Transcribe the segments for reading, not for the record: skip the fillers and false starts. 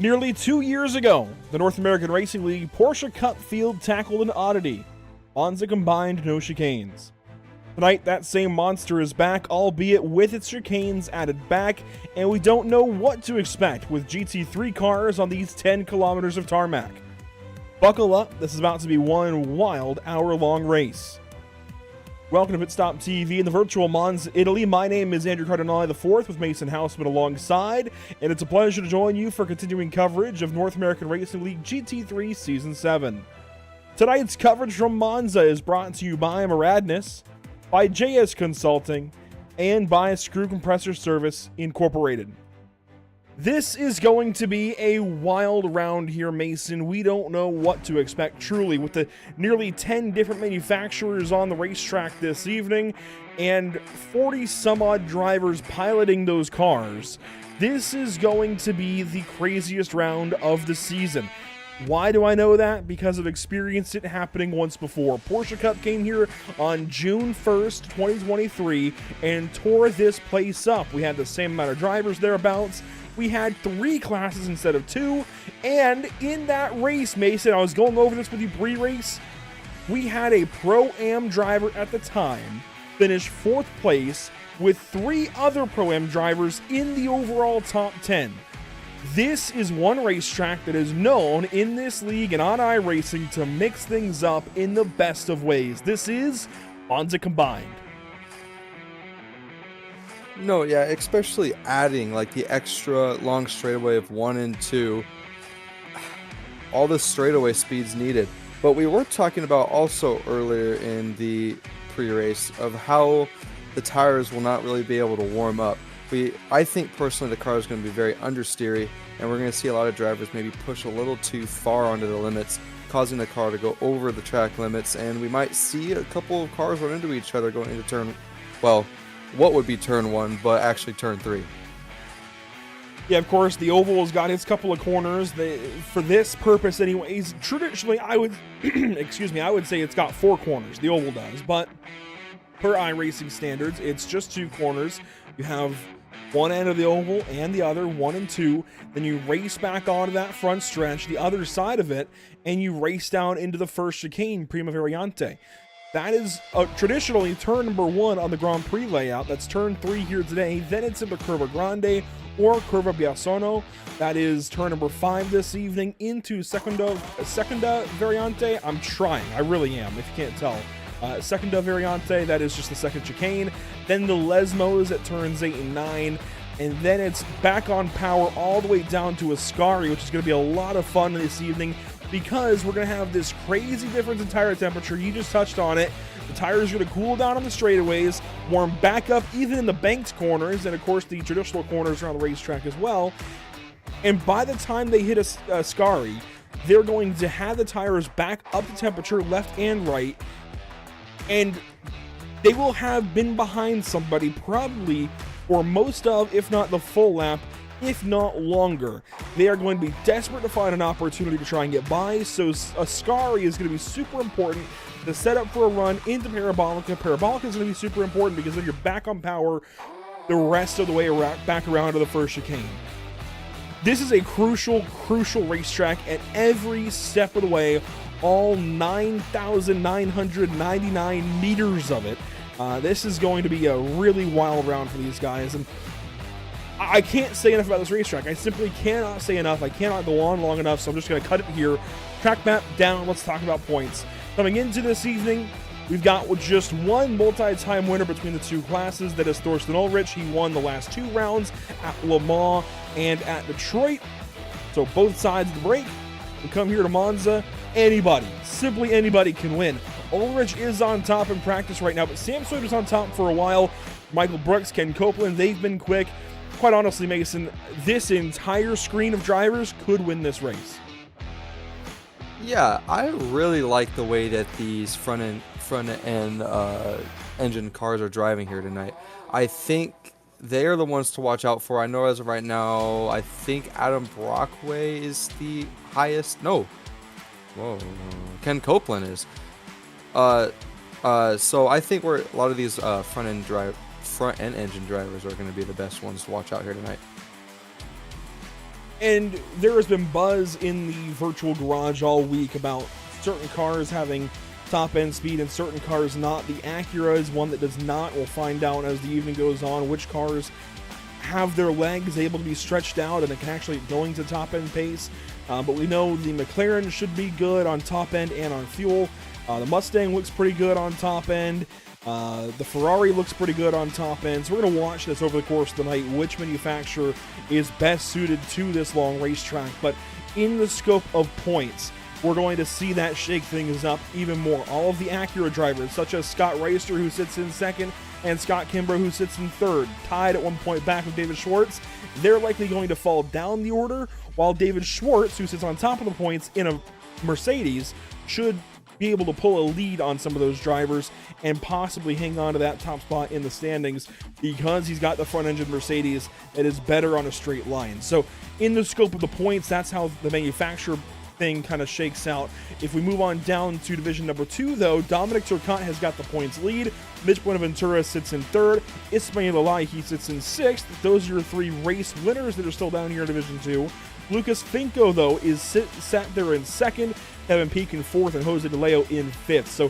Nearly 2 years ago, the North American Racing League Porsche Cup field tackled an oddity. Monza combined, no chicanes. Tonight, that same monster is back, albeit with its chicanes added back, and we don't know what to expect with GT3 cars on these 10 kilometers of tarmac. Buckle up, this is about to be one wild hour-long race. Welcome to Pit Stop TV in the virtual Monza, Italy. My name is Andrew Cardinale IV with Mason Houseman alongside, and it's a pleasure to join you for continuing coverage of North American Racing League GT3 Season 7. Tonight's coverage from Monza is brought to you by Muradness, by JS Consulting, and by Screw Compressor Service Incorporated. This is going to be a wild round here, Mason. We don't know what to expect truly with the nearly 10 different manufacturers on the racetrack this evening and 40 some odd drivers piloting those cars. This is going to be the craziest round of the season. Why do I know that? Because I've experienced it happening once before. Porsche Cup came here on June 1st, 2023 and tore this place up. We had the same amount of drivers thereabouts. We had 3 classes instead of 2, and in that race, Mason, I was going over this with you pre-race, we had a Pro-Am driver at the time finish 4th place with 3 other Pro-Am drivers in the overall top 10. This is one racetrack that is known in this league and on iRacing to mix things up in the best of ways. This is Monza combined. No, yeah, especially adding like the extra long straightaway of 1 and 2. All the straightaway speeds needed. But we were talking about also earlier in the pre-race of how the tires will not really be able to warm up. I think personally the car is going to be very understeery, and we're going to see a lot of drivers maybe push a little too far onto the limits, causing the car to go over the track limits, and we might see a couple of cars run into each other going into what would be turn 1, but actually turn 3. Yeah, of course, the oval has got its couple of corners. For this purpose anyways, traditionally I would I would say it's got 4 corners. The oval does, but per iRacing standards, it's just 2 corners. You have one end of the oval and the other, 1 and 2. Then you race back onto that front stretch, the other side of it, and you race down into the first chicane, Prima Variante. That is traditionally turn number 1 on the Grand Prix layout. That's turn 3 here today. Then it's into Curva Grande or Curva Biasono. That is turn number 5 this evening into Seconda Variante. I'm trying. I really am, if you can't tell. Seconda Variante, that is just the second chicane. Then the Lesmos at turns 8 and 9. And then it's back on power all the way down to Ascari, which is going to be a lot of fun this evening because we're going to have this crazy difference in tire temperature. You just touched on it. The tires are going to cool down on the straightaways, warm back up even in the banked corners, and of course the traditional corners around the racetrack as well. And by the time they hit Ascari, they're going to have the tires back up to temperature left and right, and they will have been behind somebody probably for most of, if not the full lap, if not longer. They are going to be desperate to find an opportunity to try and get by, so Ascari is going to be super important to set up for a run into Parabolica. Parabolica is going to be super important because then you're back on power the rest of the way back around to the first chicane. This is a crucial racetrack at every step of the way, all 9,999 meters of it. This is going to be a really wild round for these guys, and I can't say enough about this racetrack. I simply cannot say enough. I cannot go on long enough, so I'm just going to cut it here. Track map down. Let's talk about points. Coming into this evening, we've got just one multi-time winner between the 2 classes. That is Thorsten Ulrich. He won the last 2 rounds at Le Mans and at Detroit. So both sides of the break. We come here to Monza. Anybody, simply anybody can win. Ulrich is on top in practice right now, but Sam Sawyer was on top for a while. Michael Brooks, Ken Copeland, they've been quick. Quite honestly, Mason, this entire screen of drivers could win this race. Yeah, I really like the way that these front end engine cars are driving here tonight. I think they are the ones to watch out for. I know as of right now, I think Adam Brockway is the highest. No. Whoa. Ken Copeland is. So I think a lot of these front end engine drivers are going to be the best ones to watch out here tonight. And there has been buzz in the virtual garage all week about certain cars having top-end speed and certain cars not. The Acura is one that does not. We'll find out as the evening goes on which cars have their legs able to be stretched out and it can actually going to top-end pace. But we know the McLaren should be good on top-end and on fuel. The Mustang looks pretty good on top-end. The Ferrari looks pretty good on top end. So we're going to watch this over the course of the night, which manufacturer is best suited to this long racetrack. But in the scope of points, we're going to see that shake things up even more. All of the Acura drivers, such as Scott Reister, who sits in second, and Scott Kimbrough, who sits in third, tied at one point back with David Schwartz, they're likely going to fall down the order, while David Schwartz, who sits on top of the points in a Mercedes, should be able to pull a lead on some of those drivers and possibly hang on to that top spot in the standings because he's got the front engine Mercedes that is better on a straight line. So in the scope of the points, that's how the manufacturer thing kind of shakes out. If we move on down to division number 2, though, Dominic Turcotte has got the points lead. Mitch Buenaventura sits in third. Ismail Elahi sits in sixth. Those are your 3 race winners that are still down here in division 2. Lucas Finco, though, is sat there in second. Kevin Peake in fourth, and Jose DeLeo in fifth. So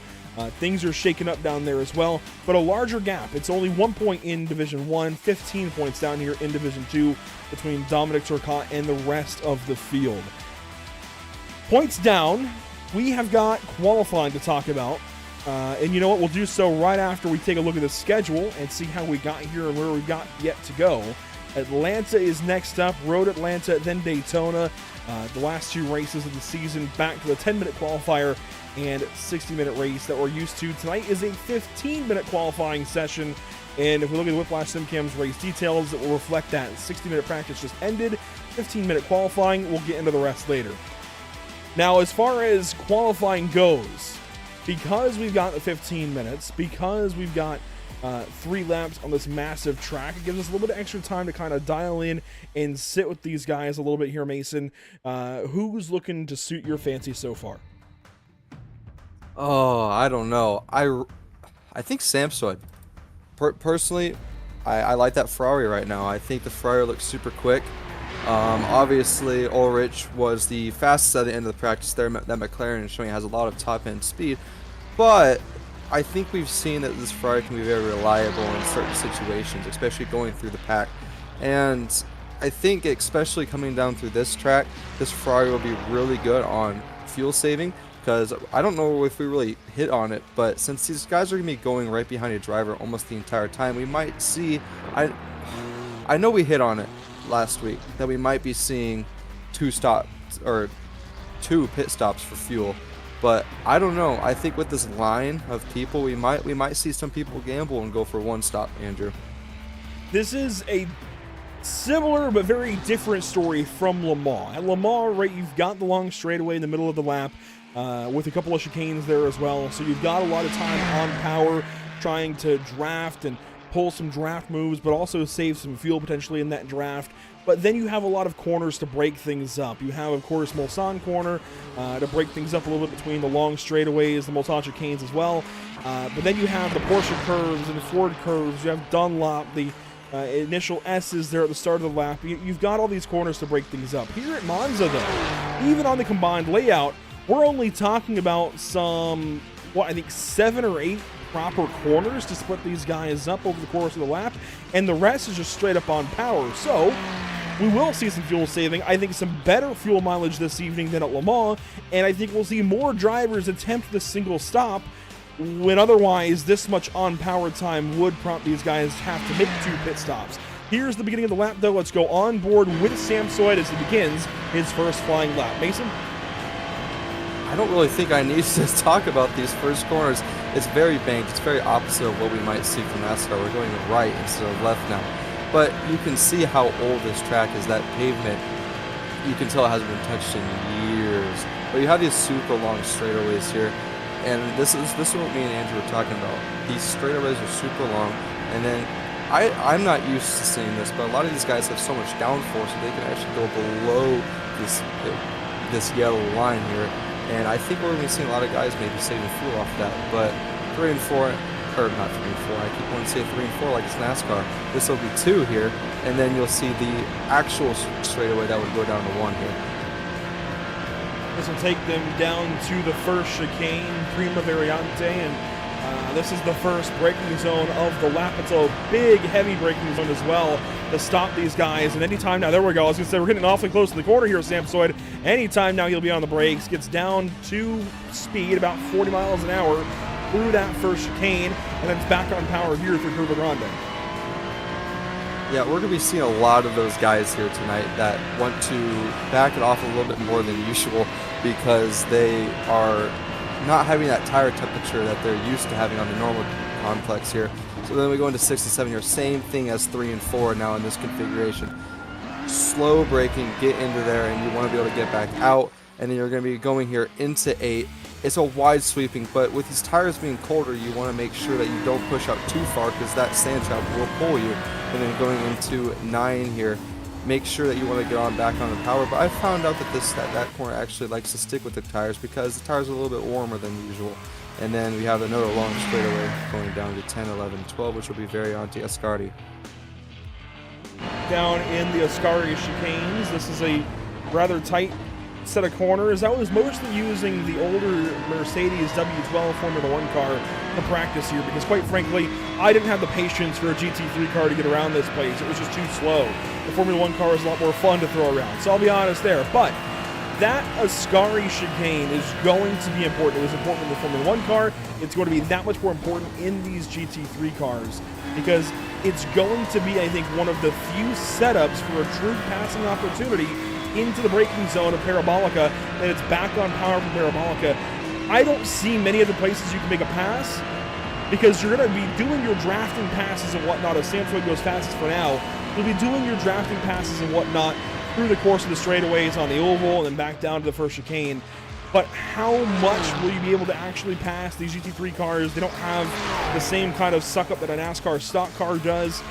things are shaking up down there as well. But a larger gap. It's only 1 point in Division 1, 15 points down here in Division 2 between Dominic Turcotte and the rest of the field. Points down, we have got qualifying to talk about. And you know what? We'll do so right after we take a look at the schedule and see how we got here and where we got yet to go. Atlanta is next up, Road Atlanta, then Daytona. The last 2 races of the season, back to the 10-minute qualifier and 60-minute race that we're used to. Tonight is a 15-minute qualifying session, and if we look at the Whiplash SimCam's race details, it will reflect that. 60-minute practice just ended, 15-minute qualifying, we'll get into the rest later. Now, as far as qualifying goes, because we've got the 15 minutes, because we've got 3 laps on this massive track, it gives us a little bit of extra time to kind of dial in and sit with these guys a little bit here, Mason. Who's looking to suit your fancy so far? Oh, I don't know. I think Samsoid. Personally, I like that Ferrari right now. I think the Ferrari looks super quick. Obviously, Ulrich was the fastest at the end of the practice there. That McLaren is showing has a lot of top-end speed, but I think we've seen that this Ferrari can be very reliable in certain situations, especially going through the pack. And I think especially coming down through this track, this Ferrari will be really good on fuel saving, because I don't know if we really hit on it, but since these guys are going to be going right behind a driver almost the entire time, we might see, I know we hit on it last week, that we might be seeing 2 pit stops for fuel. But I don't know. I think with this line of people, we might see some people gamble and go for 1 stop, Andrew. This is a similar but very different story from Le Mans. At Le Mans, right, you've got the long straightaway in the middle of the lap with a couple of chicanes there as well. So you've got a lot of time on power trying to draft and pull some draft moves, but also save some fuel potentially in that draft. But then you have a lot of corners to break things up. You have, of course, Mulsanne corner to break things up a little bit between the long straightaways, the Mulsanne chicanes as well. But then you have the Porsche curves and the Ford curves. You have Dunlop, the initial S's there at the start of the lap. You've got all these corners to break things up. Here at Monza, though, even on the combined layout, we're only talking about some, I think 7 or 8 proper corners to split these guys up over the course of the lap, and the rest is just straight up on power. So we will see some fuel saving. I think some better fuel mileage this evening than at Le Mans, and I think we'll see more drivers attempt the single stop when otherwise this much on power time would prompt these guys to have to make 2 pit stops. Here's the beginning of the lap, though. Let's go on board with Samsoid as he begins his first flying lap. Mason? I don't really think I need to talk about these first corners. It's very banked. It's very opposite of what we might see from NASCAR. We're going right instead of left now. But you can see how old this track is. That pavement, you can tell it hasn't been touched in years. But you have these super long straightaways here. And this is what me and Andrew were talking about. These straightaways are super long. And then I'm not used to seeing this, but a lot of these guys have so much downforce that they can actually go below this yellow line here. And I think we're going to be seeing a lot of guys maybe saving fuel off that. But 3 and 4 or not 3 and 4. I keep wanting to say 3 and 4 like it's NASCAR. This will be 2 here, and then you'll see the actual straightaway that would go down to 1 here. This will take them down to the first chicane, Prima Variante, and this is the first braking zone of the lap. It's a big, heavy braking zone as well to stop these guys. And anytime now, there we go. I was going to say, we're getting awfully close to the corner here, Samsoid. Anytime now, he'll be on the brakes. Gets down to speed, about 40 miles an hour, through that first chicane, and then it's back on power here through Curva Grande. Yeah, we're going to be seeing a lot of those guys here tonight that want to back it off a little bit more than usual because they are not having that tire temperature that they're used to having on the normal complex here. So then we go into 6 and 7 here, same thing as 3 and 4 now in this configuration. Slow braking, get into there, and you want to be able to get back out, and then you're going to be going here into 8. It's a wide sweeping, but with these tires being colder, you want to make sure that you don't push out too far because that sand trap will pull you. And then going into 9 here, make sure that you want to get on back on the power. But I found out that that corner actually likes to stick with the tires because the tires are a little bit warmer than usual. And then we have another long straightaway going down to 10, 11, 12, which will be Variante Ascardi. Down in the Ascari chicanes, this is a rather tight set of corners. I was mostly using the older Mercedes W12 Formula 1 car to practice here because, quite frankly, I didn't have the patience for a GT3 car to get around this place. It was just too slow. The Formula 1 car is a lot more fun to throw around, so I'll be honest there. But that Ascari chicane is going to be important. It was important in the Formula 1 car. It's going to be that much more important in these GT3 cars because it's going to be, I think, one of the few setups for a true passing opportunity into the braking zone of Parabolica, and it's back on power from Parabolica. I don't see many other places you can make a pass because you're going to be doing your drafting passes and whatnot as Samsoid goes fastest for now. You'll be doing your drafting passes and whatnot through the course of the straightaways on the oval and then back down to the first chicane. But how much will you be able to actually pass these GT3 cars? They don't have the same kind of suck-up that a NASCAR stock car does.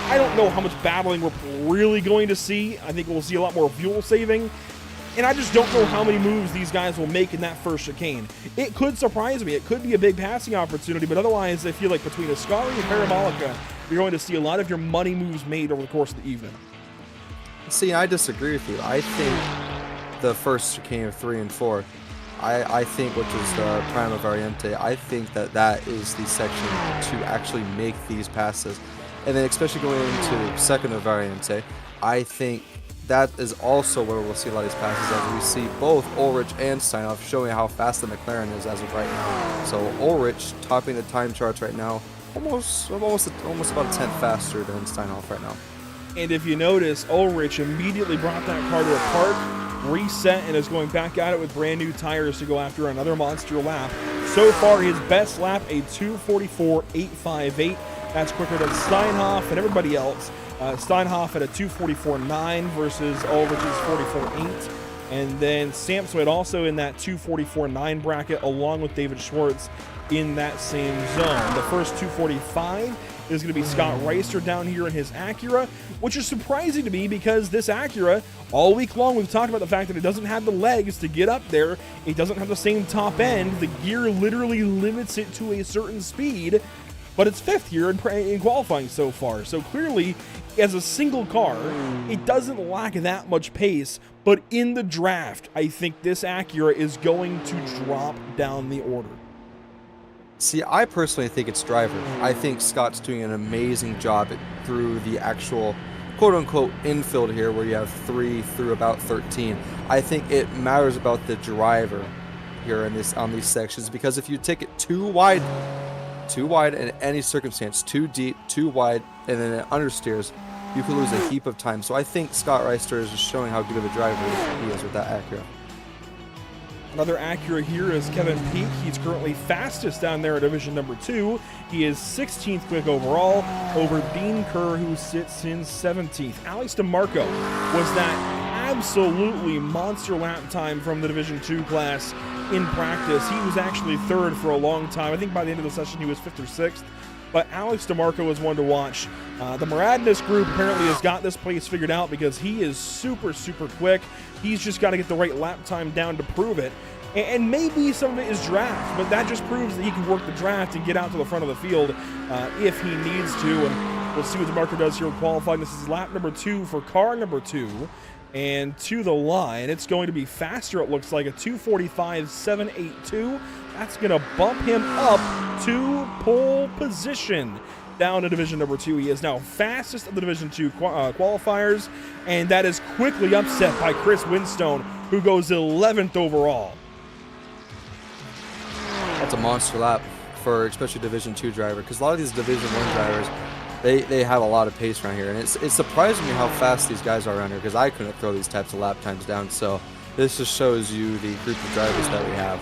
I don't know how much battling we're really going to see. I think we'll see a lot more fuel saving. And I just don't know how many moves these guys will make in that first chicane. It could surprise me. It could be a big passing opportunity, but otherwise I feel like between Ascari and Parabolica, you're going to see a lot of your money moves made over the course of the evening. See, I disagree with you. I think the first chicane of 3 and 4, I think, which is the Prima Variante, I think that is the section to actually make these passes. And then especially going into second of Variante, I think that is also where we'll see a lot of these passes as we see both Ulrich and Steinhoff showing how fast the McLaren is as of right now. So Ulrich topping the time charts right now, almost about a tenth faster than Steinhoff right now. And if you notice, Ulrich immediately brought that car to a park, reset, and is going back at it with brand new tires to go after another monster lap. So far, his best lap, a 2:44.858. That's quicker than Steinhoff and everybody else. Steinhoff at a 2:44.9 versus Ulrich's 44.8. And then Samsoid also in that 2:44.9 bracket, along with David Schwartz in that same zone. The first 2:45 is going to be Scott Reister down here in his Acura, which is surprising to me because this Acura, all week long, we've talked about the fact that it doesn't have the legs to get up there. It doesn't have the same top end. The gear literally limits it to a certain speed, but it's fifth here in qualifying so far. So clearly, as a single car, it doesn't lack that much pace, but in the draft, I think this Acura is going to drop down the order. See, I personally think it's driver. I think Scott's doing an amazing job through the actual quote-unquote infield here where you have 3 through about 13. I think it matters about the driver here on these sections because if you take it too wide in any circumstance, too deep, too wide, and then it understeers, you could lose a heap of time. So I think Scott Reister is just showing how good of a driver he is with that Acura. Another Acura here is Kevin Peake. He's currently fastest down there at Division number 2. He is 16th quick overall over Dean Kerr, who sits in 17th. Alex DeMarco was that absolutely monster lap time from the Division 2 class in practice. He was actually third for a long time. I think by the end of the session he was 5th or 6th. But Alex DeMarco is one to watch. The Moradness group apparently has got this place figured out because he is super, super quick. He's just got to get the right lap time down to prove it. And maybe some of it is draft, but that just proves that he can work the draft and get out to the front of the field if he needs to. And we'll see what the marker does here in qualifying. This is lap number 2 for car number 2. And to the line, it's going to be faster, it looks like, a 2:45.782. That's going to bump him up to pole position. Down to Division number 2. He is now fastest of the Division 2 qualifiers, and that is quickly upset by Chris Winstone, who goes 11th overall. That's a monster lap for especially Division 2 driver, because a lot of these Division 1 drivers, they have a lot of pace around here, and it's surprising me how fast these guys are around here, because I couldn't throw these types of lap times down. So this just shows you the group of drivers that we have.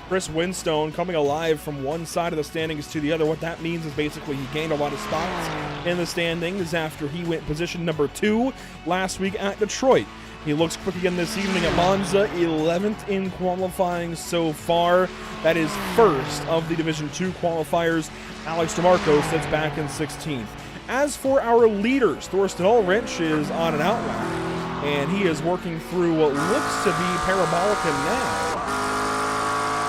Chris Winstone coming alive from one side of the standings to the other. What that means is basically he gained a lot of spots in the standings after he went position number 2 last week at Detroit. He looks quick again this evening at Monza, 11th in qualifying so far. That is first of the Division 2 qualifiers. Alex DeMarco sits back in 16th. As for our leaders, Thorsten Ulrich is on an outlap, and he is working through what looks to be Parabolica now.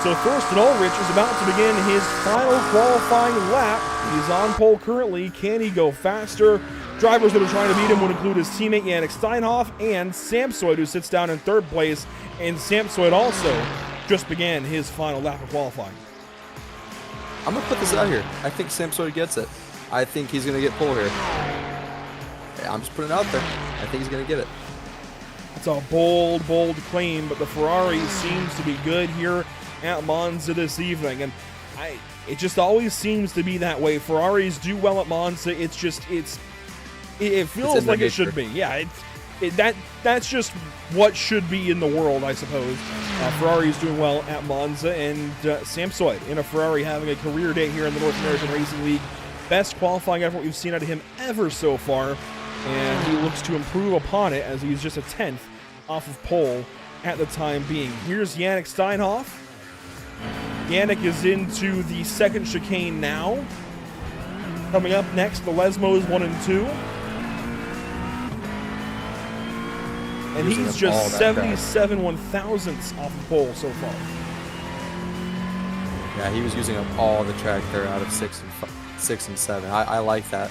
So Thorsten Ulrich is about to begin his final qualifying lap. He's on pole currently. Can he go faster? Drivers that are trying to beat him would include his teammate Yannick Steinhoff and Samsoid, who sits down in 3rd place. And Samsoid also just began his final lap of qualifying. I'm going to put this out here. I think Samsoid gets it. I think he's going to get pole here. I'm just putting it out there. I think he's going to get it. It's a bold, bold claim, but the Ferrari seems to be good here at Monza this evening, and it just always seems to be that way. Ferraris do well at Monza. It feels like it should be. Yeah, that's just what should be in the world, I suppose. Ferrari is doing well at Monza, and Samsoid in a Ferrari having a career day here in the North American Racing League. Best qualifying effort we've seen out of him ever so far, and he looks to improve upon it as he's just a 10th off of pole at the time being. Here's Yannick Steinhoff. Yannick is into the 2nd chicane now. Coming up next, the Lesmos 1 and 2. And he's just 77 1,000ths off of pole so far. Yeah, he was using up all the track there out of 6 and 7. I like that.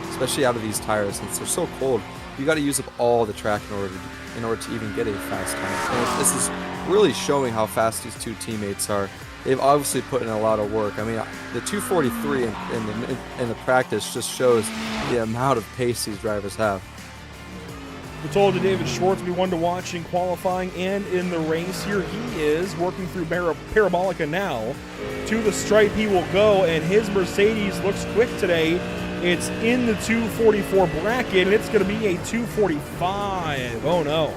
Especially out of these tires, since they're so cold. You got to use up all the track in order to even get a fast time. And this is really showing how fast these two teammates are. They've obviously put in a lot of work. I mean, the 2:43 in the practice just shows the amount of pace these drivers have. We're told that David Schwartz will be one to watch in qualifying and in the race. Here he is working through Parabolica now. To the stripe he will go, and his Mercedes looks quick today. It's in the 2:44 bracket, and it's going to be a 2:45. Oh no.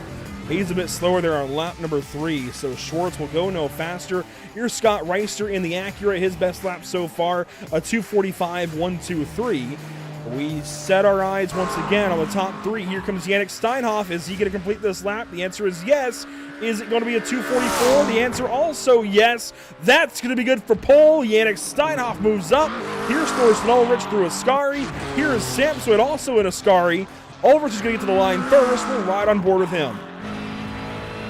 He's a bit slower there on lap number 3, so Schwartz will go no faster. Here's Scott Reister in the Acura, his best lap so far, a 2:45.123. We set our eyes once again on the top 3. Here comes Yannick Steinhoff. Is he going to complete this lap? The answer is yes. Is it going to be a 2:44? The answer also yes. That's going to be good for pole. Yannick Steinhoff moves up. Here's Thorsten Ulrich through a Ascari. Here is Samsoid also in a Ascari. Ulrich is going to get to the line first. We're right on board with him.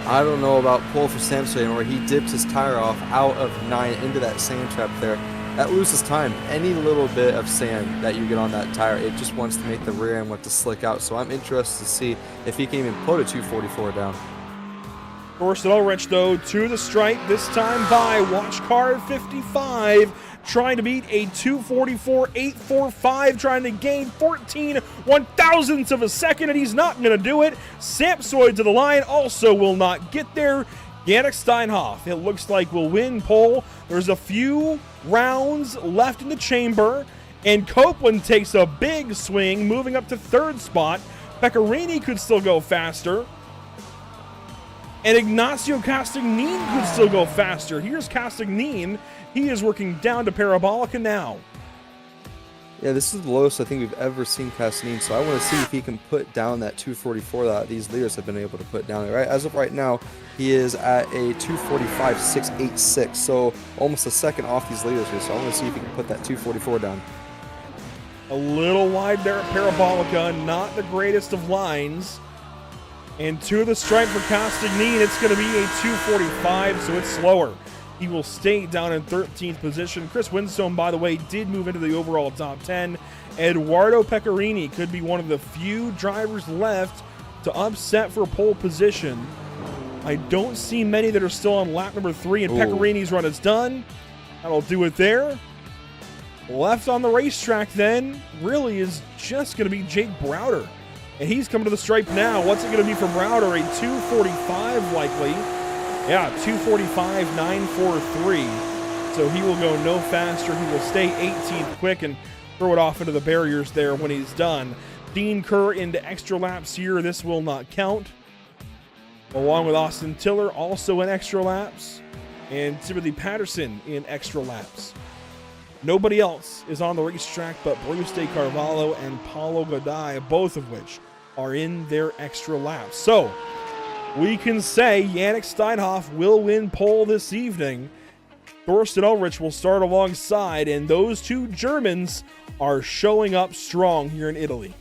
I don't know about pole for Samsoid, where he dipped his tire off out of 9 into that sand trap there. That loses time. Any little bit of sand that you get on that tire, it just wants to make the rear end want to slick out. So I'm interested to see if he can even put a 2:44 down. Thorsten Ulrich, though, to the stripe, this time by watch car 55, trying to beat a 2:44.845, trying to gain 14 1,000ths of a second, and he's not going to do it. Samsoid to the line also will not get there. Yannick Steinhoff, it looks like, will win pole. There's a few rounds left in the chamber, and Copeland takes a big swing, moving up to 3rd spot. Beccarini could still go faster, and Ignacio Castagnin could still go faster. Here's Castagnin. He is working down to Parabolica now. Yeah, this is the lowest I think we've ever seen Castagnin, so I want to see if he can put down that 2:44 that these leaders have been able to put down. Right, as of right now, he is at a 2:45.686, so almost a second off these leaders here. So I want to see if he can put that 2:44 down. A little wide there at Parabolica, not the greatest of lines. And to the stripe for Castagny, and it's going to be a 2:45, so it's slower. He will stay down in 13th position. Chris Winstone, by the way, did move into the overall top 10. Eduardo Pecorini could be one of the few drivers left to upset for pole position. I don't see many that are still on lap number 3, and Pecorini's run is done. That'll do it there. Left on the racetrack then really is just going to be Jake Browder. And he's coming to the stripe now. What's it going to be for Browder? A 2:45 likely. Yeah, 2:45.943. So he will go no faster. He will stay 18th quick and throw it off into the barriers there when he's done. Dean Kerr into extra laps here. This will not count. Along with Austin Tiller, also in extra laps. And Timothy Patterson in extra laps. Nobody else is on the racetrack but Bruce De Carvalho and Paulo Goday, both of which are in their extra laps. So, we can say Yannick Steinhoff will win pole this evening. Thorsten Ulrich will start alongside, and those two Germans are showing up strong here in Italy.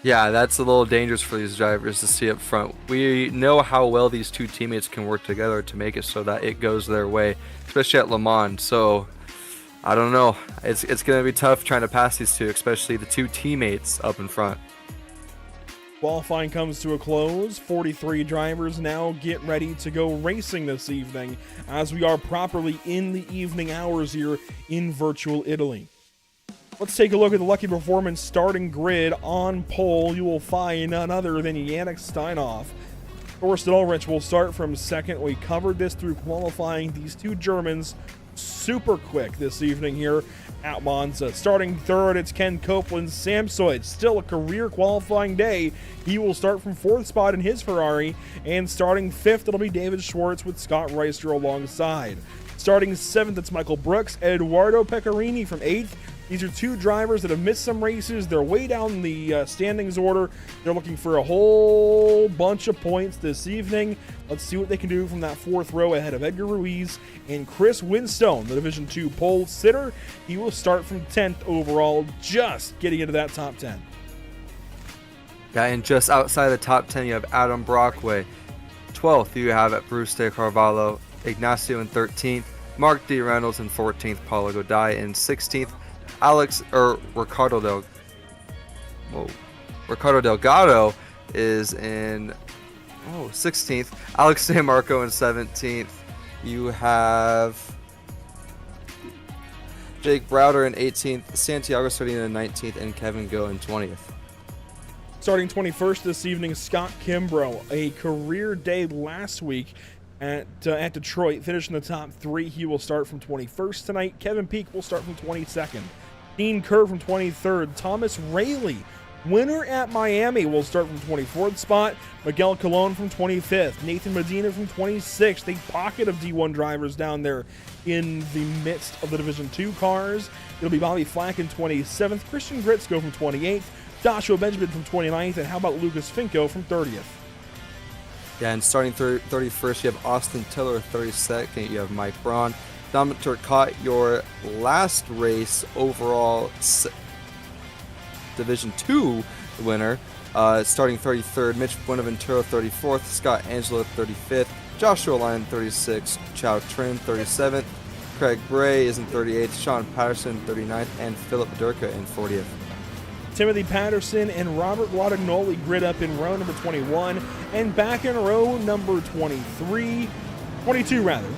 Yeah, that's a little dangerous for these drivers to see up front. We know how well these two teammates can work together to make it so that it goes their way, especially at Le Mans. So, I don't know. It's going to be tough trying to pass these two, especially the two teammates up in front. Qualifying comes to a close. 43 drivers now get ready to go racing this evening as we are properly in the evening hours here in virtual Italy. Let's take a look at the Lucky Performance starting grid. On pole, you will find none other than Yannick Steinhoff. Thorsten Ulrich will start from second. We covered this through qualifying. These two Germans super quick this evening here at Monza. Starting third, it's Ken Copeland's Samsoid. Still a career qualifying day. He will start from fourth spot in his Ferrari. And starting fifth, it'll be David Schwartz with Scott Reister alongside. Starting seventh, it's Michael Brooks. Eduardo Pecorini from eighth. These are two drivers that have missed some races. They're way down the standings order. They're looking for a whole bunch of points this evening. Let's see what they can do from that fourth row ahead of Edgar Ruiz and Chris Winstone, the Division 2 pole sitter. He will start from 10th overall, just getting into that top 10. Yeah, and just outside the top 10, you have Adam Brockway. 12th, you have at Bruce De Carvalho. Ignacio in 13th. Mark D. Reynolds in 14th. Paulo Goday in 16th. Ricardo Delgado is in 16th. Alex San Marco in 17th. You have Jake Browder in 18th, Santiago Sardina in 19th, and Kevin Gill in 20th. Starting 21st this evening, Scott Kimbrough. A career day last week at Detroit, finished in the top 3. He will start from 21st tonight. Kevin Peake will start from 22nd. Dean Kerr from 23rd. Thomas Rayleigh, winner at Miami, will start from 24th spot. Miguel Colon from 25th. Nathan Medina from 26th. A pocket of D1 drivers down there in the midst of the Division 2 cars. It'll be Bobby Flack in 27th. Christian Gritzko from 28th. Joshua Benjamin from 29th. And how about Lucas Finko from 30th? Yeah, and starting 31st, you have Austin Tiller 32nd. You have Mike Braun. Dominic Turcotte, your last race overall Division 2 winner, starting 33rd. Mitch Buenaventura 34th. Scott Angelo 35th. Joshua Lyon 36th. Chow Trin 37th. Craig Bray is in 38th. Sean Patterson 39th. And Philip Durka in 40th. Timothy Patterson and Robert Guadagnoli grid up in row number 21 and back in row number 22 rather.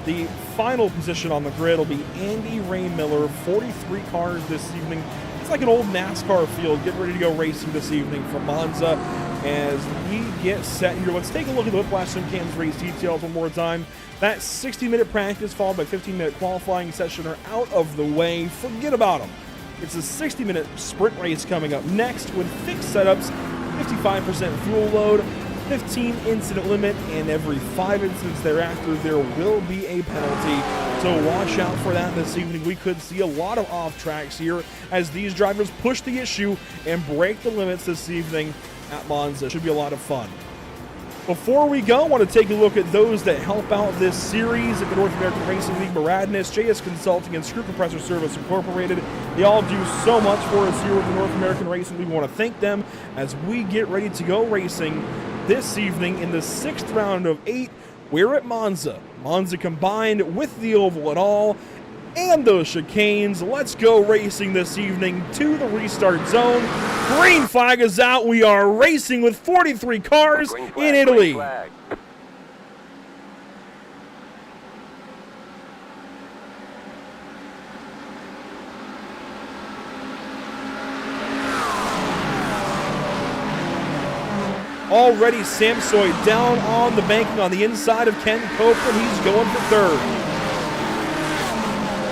The final position on the grid will be Andy Ray Miller, 43 cars this evening. It's like an old NASCAR field, getting ready to go racing this evening from Monza. As we get set here, let's take a look at the Whiplash Simcams race details one more time. That 60-minute practice followed by 15-minute qualifying session are out of the way. Forget about them. It's a 60-minute sprint race coming up next with fixed setups, 55% fuel load, 15 incident limit, and every 5 incidents thereafter there will be a penalty. So watch out for that this evening. We could see a lot of off tracks here as these drivers push the issue and break the limits this evening at Monza. Should be a lot of fun. Before we go, I want to take a look at those that help out this series at the North American Racing League Radness, JS Consulting, and Screw Compressor Service Incorporated. They all do so much for us here with the North American Racing League. We want to thank them as we get ready to go racing this evening in the 6th round of 8. We're at Monza. Monza combined with the oval and all, and those chicanes. Let's go racing this evening to the restart zone. Green flag is out. We are racing with 43 cars in Italy. Already Samsoy down on the banking on the inside of Ken Copeland. He's going for third.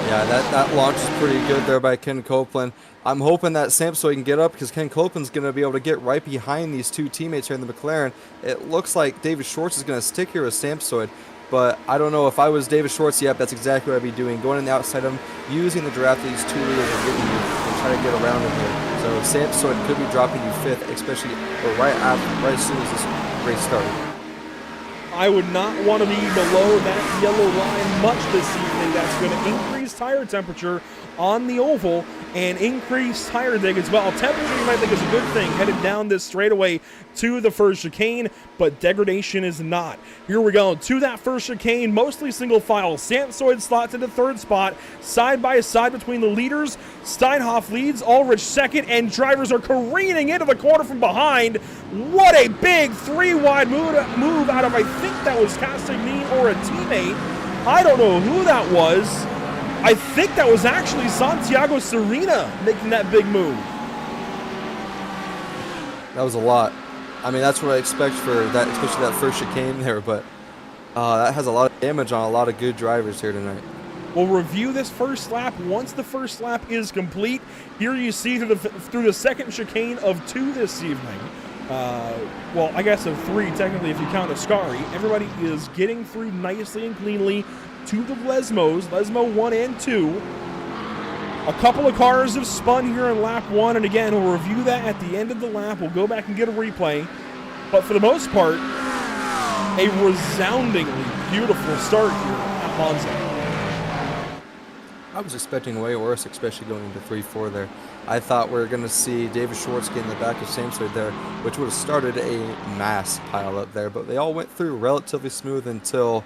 Yeah, that launch is pretty good there by Ken Copeland. I'm hoping that Samsoy can get up because Ken Copeland's going to be able to get right behind these two teammates here in the McLaren. It looks like David Schwartz is going to stick here with Samsoy, but I don't know if I was David Schwartz. Yep, that's exactly what I'd be doing. Going on the outside of him, using the draft these 2 leaders are giving you and try to get around him here. So Samsoy could be dropping you 5th, especially right as soon as this race started. I would not want to be below that yellow line much this evening. That's going to increase tire temperature on the oval and increase tire dig as well. Temperature you might think is a good thing headed down this straightaway to the first chicane, but degradation is not. Here we go to that first chicane, mostly single file. Samsoid slots into 3rd spot, side by side between the leaders. Steinhoff leads, Ulrich 2nd, and drivers are careening into the corner from behind. What a big 3-wide move out of, I think that was Castagnin or a teammate. I don't know who that was. I think that was actually Santiago Serena making that big move. That was a lot. I mean, that's what I expect for that, especially that first chicane there, but that has a lot of damage on a lot of good drivers here tonight. We'll review this first lap once the first lap is complete. Here you see through the second chicane of 2 this evening. Well, I guess of 3 technically if you count Ascari. Everybody is getting through nicely and cleanly to the Lesmos, Lesmo 1 and 2. A couple of cars have spun here in lap 1, and again, we'll review that at the end of the lap. We'll go back and get a replay. But for the most part, a resoundingly beautiful start here at Monza. I was expecting way worse, especially going into 3-4 there. I thought we were going to see David Schwartz get in the back of Samsoy there, which would have started a mass pile up there, but they all went through relatively smooth until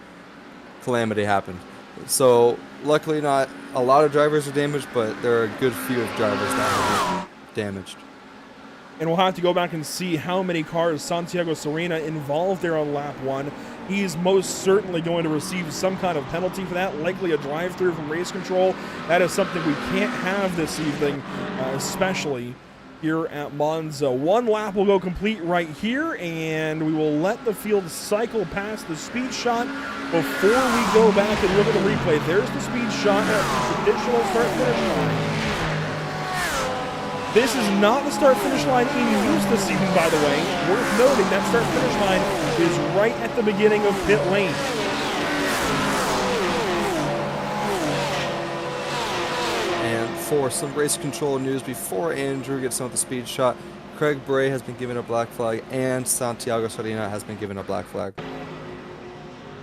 calamity happened. So luckily not a lot of drivers are damaged, but there are a good few of drivers that are damaged. And we'll have to go back and see how many cars Santiago Serena involved there on lap 1. He's most certainly going to receive some kind of penalty for that, likely a drive-through from race control. That is something we can't have this evening, especially here at Monza. 1 lap will go complete right here, and we will let the field cycle past the speed shot before we go back and look at the replay. There's the speed shot at the traditional start-finish line. This is not the start-finish line in use this season, by the way. Worth noting, that start-finish line is right at the beginning of pit lane. And for some race control news, before Andrew gets on with the speed shot, Craig Bray has been given a black flag, and Santiago Serena has been given a black flag.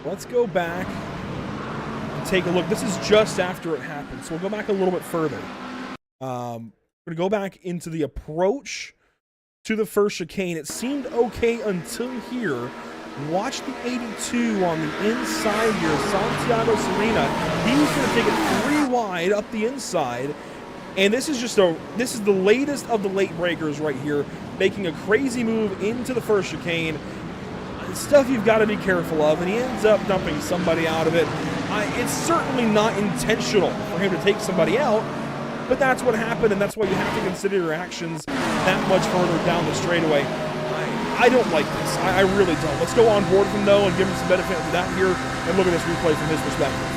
Let's go back and take a look. This is just after it happened, so we'll go back a little bit further. We're going to go back into the approach to the first chicane. It seemed okay until here. Watch the 82 on the inside here. Santiago Serena. He's going to take it 3 wide up the inside. And this is the latest of the late breakers right here, making a crazy move into the first chicane. Stuff you've got to be careful of, and he ends up dumping somebody out of it. It's certainly not intentional for him to take somebody out, but that's what happened, and that's why you have to consider your actions that much further down the straightaway. I don't like this. I really don't. Let's go on board with him, though, and give him some benefit of that here, and look at this replay from his perspective.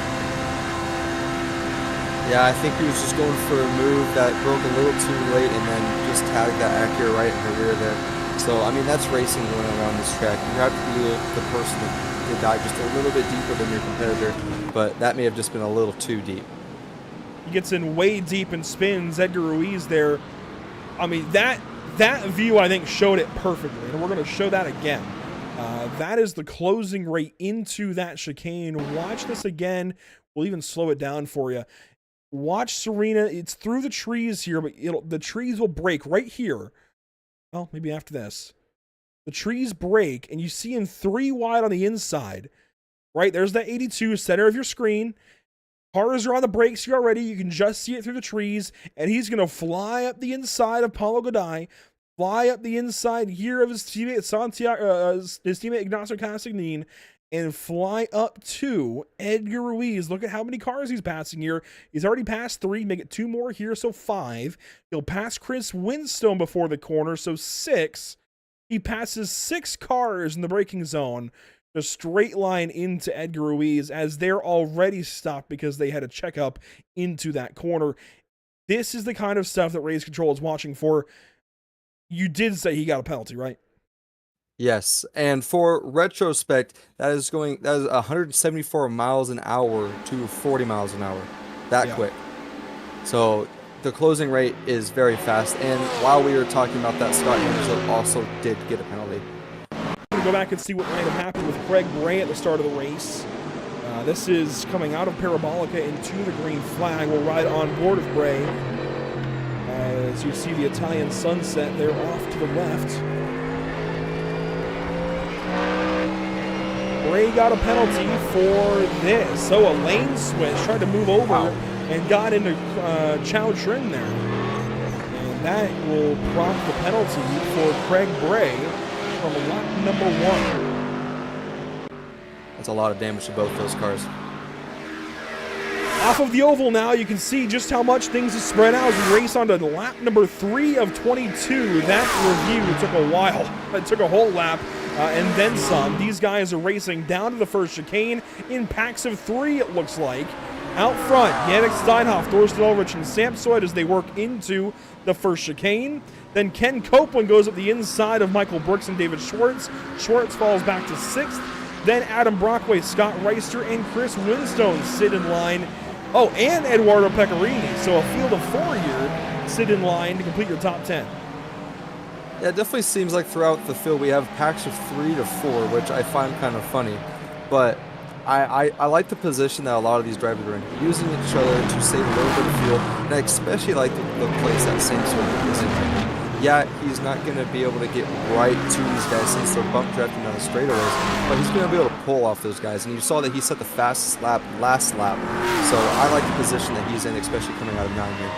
Yeah, I think he was just going for a move that broke a little too late and then just tagged that Acura right in the rear there. So, I mean, that's racing going around this track. You have to be the person to dive just a little bit deeper than your competitor, but that may have just been a little too deep. He gets in way deep and spins. Edgar Ruiz there. I mean, that view, I think, showed it perfectly, and we're going to show that again. That is the closing rate into that chicane. Watch this again. We'll even slow it down for you. Watch Serena. It's through the trees here, but the trees will break right here. Well, maybe after this. The trees break, and you see in 3 wide on the inside. Right, there's that 82, center of your screen. Cars are on the brakes here already. You can just see it through the trees, and he's going to fly up the inside of Paulo Godai, fly up the inside here of his teammate Santiago, his teammate Ignacio Casagnin, and fly up to Edgar Ruiz. Look at how many cars he's passing here. He's already passed 3, make it 2 more here, so 5. He'll pass Chris Winstone before the corner, so 6. He passes 6 cars in the braking zone. A straight line into Edgar Ruiz as they're already stopped because they had a checkup into that corner. This is the kind of stuff that Race Control is watching for. You did say he got a penalty, right? Yes, and for retrospect, that is 174 miles an hour to 40 miles an hour. That quick. So the closing rate is very fast. And while we were talking about that, Scott Anderson also did get a penalty. Go back and see what might have happened with Craig Bray at the start of the race. This is coming out of Parabolica into the green flag. We'll ride on board of Bray as you see the Italian sunset there off to the left. Bray got a penalty for this. So a lane switch, tried to move over and got into Chow Trin there. And that will prompt the penalty for Craig Bray from lap number 1. That's a lot of damage to both those cars. Off of the oval now, you can see just how much things have spread out as we race on to lap number 3 of 22. That review took a while. It took a whole lap and then some. These guys are racing down to the first chicane in packs of 3, it looks like. Out front, Yannick Steinhoff, Thorsten Ulrich, and Samsoid as they work into the first chicane. Then Ken Copeland goes up the inside of Michael Brooks and David Schwartz. Schwartz falls back to 6th. Then Adam Brockway, Scott Reister, and Chris Winstone sit in line. Oh, and Eduardo Pecorini. So a field of 4 here sit in line to complete your top 10. Yeah, it definitely seems like throughout the field we have packs of 3 to 4, which I find kind of funny. But I like the position that a lot of these drivers are in, using each other to save a little bit of fuel, and I especially like the place that Samsoid is in. Yeah, he's not going to be able to get right to these guys since they're bump drafting down the straightaways, but he's going to be able to pull off those guys. And you saw that he set the fastest lap last lap, so I like the position that he's in, especially coming out of 9 here.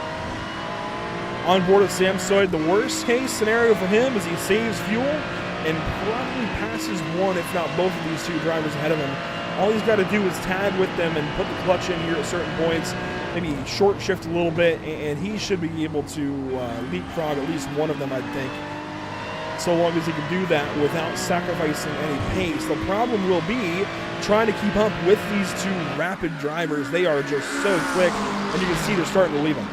On board of Samsoid, the worst case scenario for him is he saves fuel and probably passes one, if not both of these 2 drivers ahead of him. All he's got to do is tag with them and put the clutch in here at certain points, maybe short shift a little bit, and he should be able to leapfrog at least one of them, I think, so long as he can do that without sacrificing any pace. The problem will be trying to keep up with these 2 rapid drivers. They are just so quick, and you can see they're starting to leave him.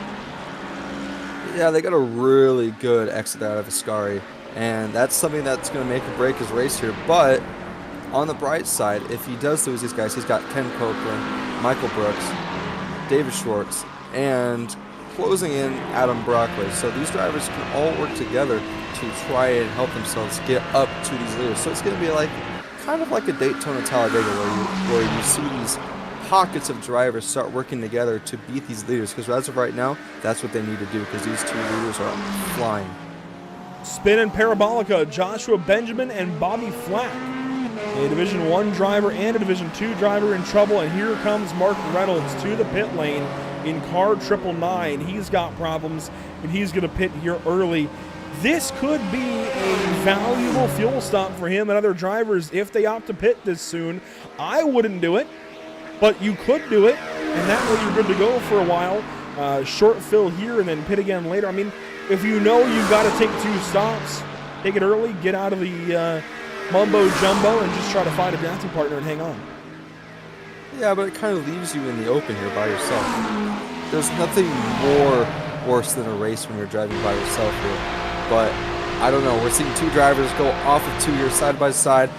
Yeah, they got a really good exit out of Ascari, and that's something that's going to make or break his race here. But on the bright side, if he does lose these guys, he's got Ken Copeland, Michael Brooks, David Schwartz, and closing in Adam Brockway. So these drivers can all work together to try and help themselves get up to these leaders. So it's going to be like kind of like a Daytona Talladega where you see these pockets of drivers start working together to beat these leaders, because as of right now, that's what they need to do, because these 2 leaders are flying. Spin and Parabolica, Joshua Benjamin and Bobby Flack. A Division 1 driver and a Division 2 driver in trouble, and here comes Mark Reynolds to the pit lane in car 999. He's got problems, and he's going to pit here early. This could be a valuable fuel stop for him and other drivers if they opt to pit this soon. I wouldn't do it, but you could do it, and that way you're good to go for a while. Short fill here and then pit again later. I mean, if you know you've got to take 2 stops, take it early, get out of the mumbo jumbo and just try to find a dancing partner and hang on. Yeah, but it kind of leaves you in the open here by yourself. There's nothing more worse than a race when you're driving by yourself here. But I don't know. We're seeing 2 drivers go off of 2 here side by side,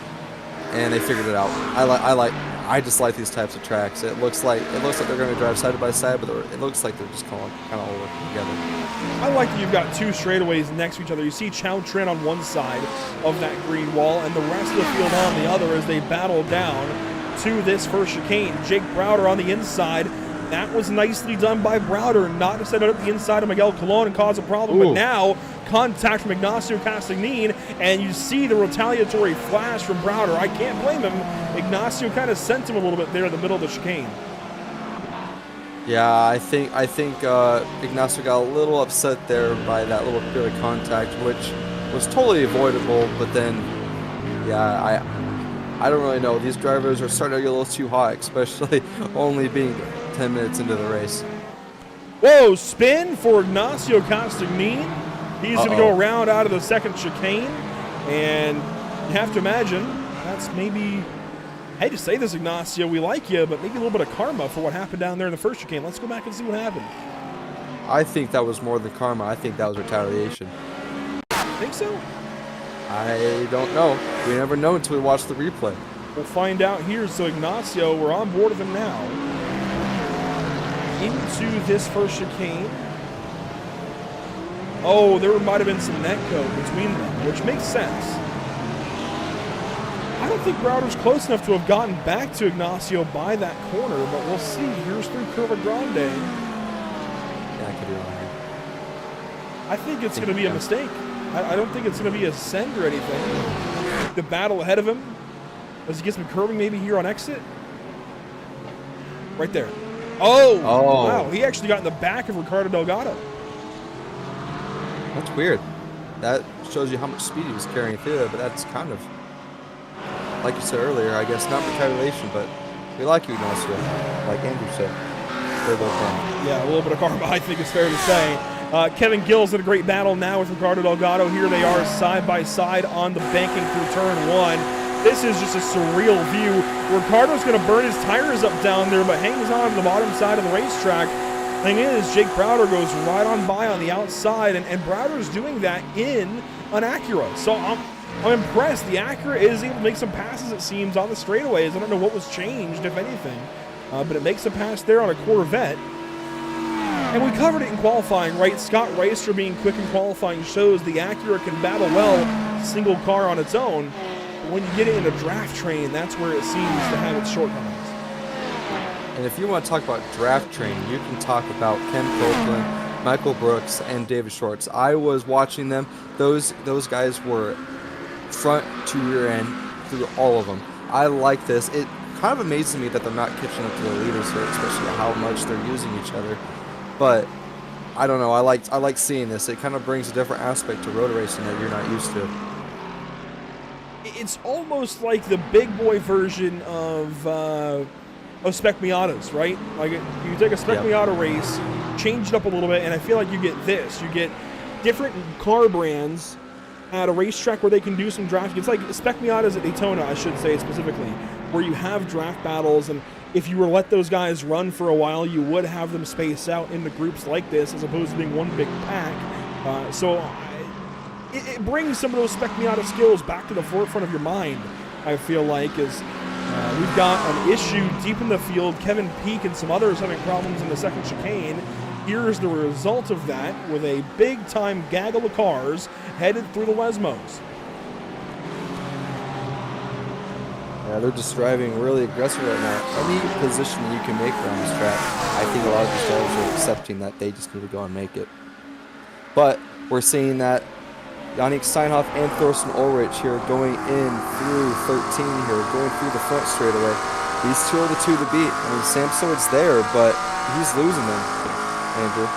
and they figured it out. I I just like these types of tracks. It looks like they're going to drive side by side, but it looks like they're just kind of all working together. I like that you've got two straightaways next to each other. You see Chow Trin on one side of that green wall and the rest of the field on the other as they battle down to this first chicane. Jake Browder on the inside. That was nicely done by Browder, not to set it up the inside of Miguel Colon and cause a problem, but now contact from Ignacio Castagnin, and you see the retaliatory flash from Browder. I can't blame him. Ignacio kind of sent him a little bit there in the middle of the chicane. Yeah, I think Ignacio got a little upset there by that little bit of contact, which was totally avoidable. But then, yeah, I don't really know. These drivers are starting to get a little too hot, especially only being 10 minutes into the race. Whoa, spin for Ignacio Castagnin. He's going to go around out of the second chicane, and you have to imagine that's maybe, I hate to say this, Ignacio, we like you, but maybe a little bit of karma for what happened down there in the first chicane. Let's go back and see what happened. I think that was more than karma. I think that was retaliation. Think so? I don't know. We never know until we watch the replay. We'll find out here. So Ignacio, we're on board with him now. Into this first chicane. Oh, there might have been some netco between them, which makes sense. I don't think Browder's close enough to have gotten back to Ignacio by that corner, but we'll see. Here's through Curva Grande. Yeah, I could be wrong. I think it's going to be a mistake. I don't think it's going to be a send or anything. The battle ahead of him as he gets some curving maybe here on exit. Right there. Oh, wow. He actually got in the back of Ricardo Delgado. That's weird. That shows you how much speed he was carrying through there, but that's kind of, like you said earlier, I guess not retaliation, but we like you, Ignacio, like Andrew said. Yeah, a little bit of karma, I think is fair to say. Kevin Gill's in a great battle now with Ricardo Delgado. Here they are side by side on the banking through turn one. This is just a surreal view. Ricardo's going to burn his tires up down there, but hangs on to the bottom side of the racetrack. Thing is, Jake Browder goes right on by on the outside, and Browder's doing that in an Acura. So I'm impressed. The Acura is able to make some passes, it seems, on the straightaways. I don't know what was changed, if anything, but it makes a pass there on a Corvette. And we covered it in qualifying, right? Scott Reister being quick in qualifying shows the Acura can battle well, single car on its own. But when you get it in a draft train, that's where it seems to have its shortcomings. And if you want to talk about draft train, you can talk about Ken Copeland, Michael Brooks, and David Shorts. I was watching them. Those guys were front to rear end through all of them. I like this. It kind of amazes me that they're not catching up to the leaders here, especially how much they're using each other. But I don't know. I like seeing this. It kind of brings a different aspect to road racing that you're not used to. It's almost like the big boy version of Spec Miatas, right? Like you take a Spec Miata race, change it up a little bit, and I feel like you get this. You get different car brands at a racetrack where they can do some drafting. It's like Spec Miatas at Daytona, I should say specifically, where you have draft battles, and if you were to let those guys run for a while, you would have them space out into groups like this as opposed to being one big pack. So it brings some of those Spec Miata skills back to the forefront of your mind, I feel like, as we've got an issue deep in the field. Kevin Peake and some others having problems in the second chicane. Here's the result of that with a big-time gaggle of cars headed through the Lesmos. Yeah, they're just driving really aggressive right now. Any position you can make around this track, I think a lot of these drivers are accepting that they just need to go and make it. But we're seeing that Yannick Steinhoff and Thorsten Ulrich here going in through 13 here, going through the front straightaway. These two are the two to beat. I mean, Sam Seward's there, but he's losing them, Andrew.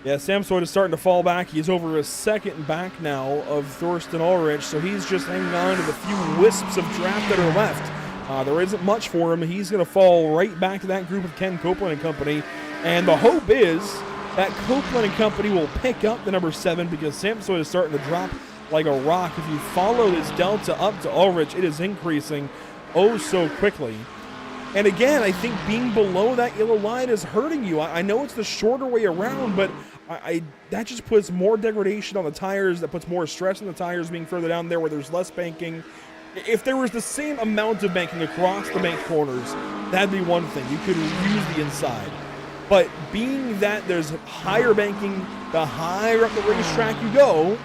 Yeah, Sam Seward is starting to fall back. He's over a second back now of Thorsten Ulrich, so he's just hanging on to the few wisps of draft that are left. There isn't much for him. He's going to fall right back to that group of Ken Copeland and company, and the hope is that Copeland and company will pick up the number 7 because Sam Seward is starting to drop like a rock. If you follow this delta up to Ulrich, it is increasing oh so quickly. And again, I think being below that yellow line is hurting you. I know it's the shorter way around, but that just puts more degradation on the tires. That puts more stress on the tires being further down there where there's less banking. If there was the same amount of banking across the bank corners, that'd be one thing. You could use the inside. But being that there's higher banking, the higher up the racetrack you go,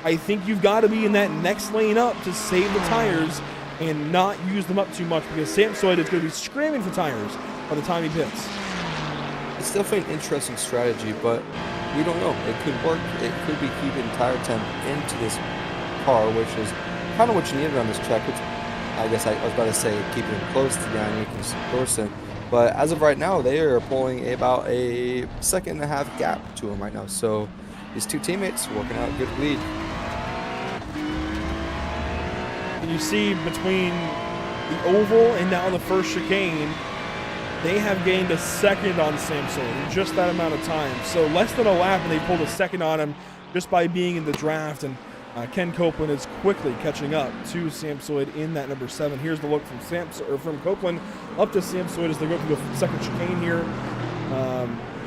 I think you've got to be in that next lane up to save the tires and not use them up too much, because Samsoid is going to be screaming for tires by the time he pits. It's definitely an interesting strategy, but we don't know. It could work. It could be keeping tire temp into this car, which is kind of what you needed on this track, which I guess I was about to say keeping it close to Yannick Dorsey. But as of right now, they are pulling about a 1.5 second gap to him right now. So these two teammates working out a good lead. And you see between the oval and now the first chicane, they have gained a second on Samsoid in just that amount of time. So less than a lap, and they pulled a second on him just by being in the draft. And Ken Copeland is quickly catching up to Samsoid in that number 7. Here's the look from Copeland up to Samsoid as they go through the second chicane here.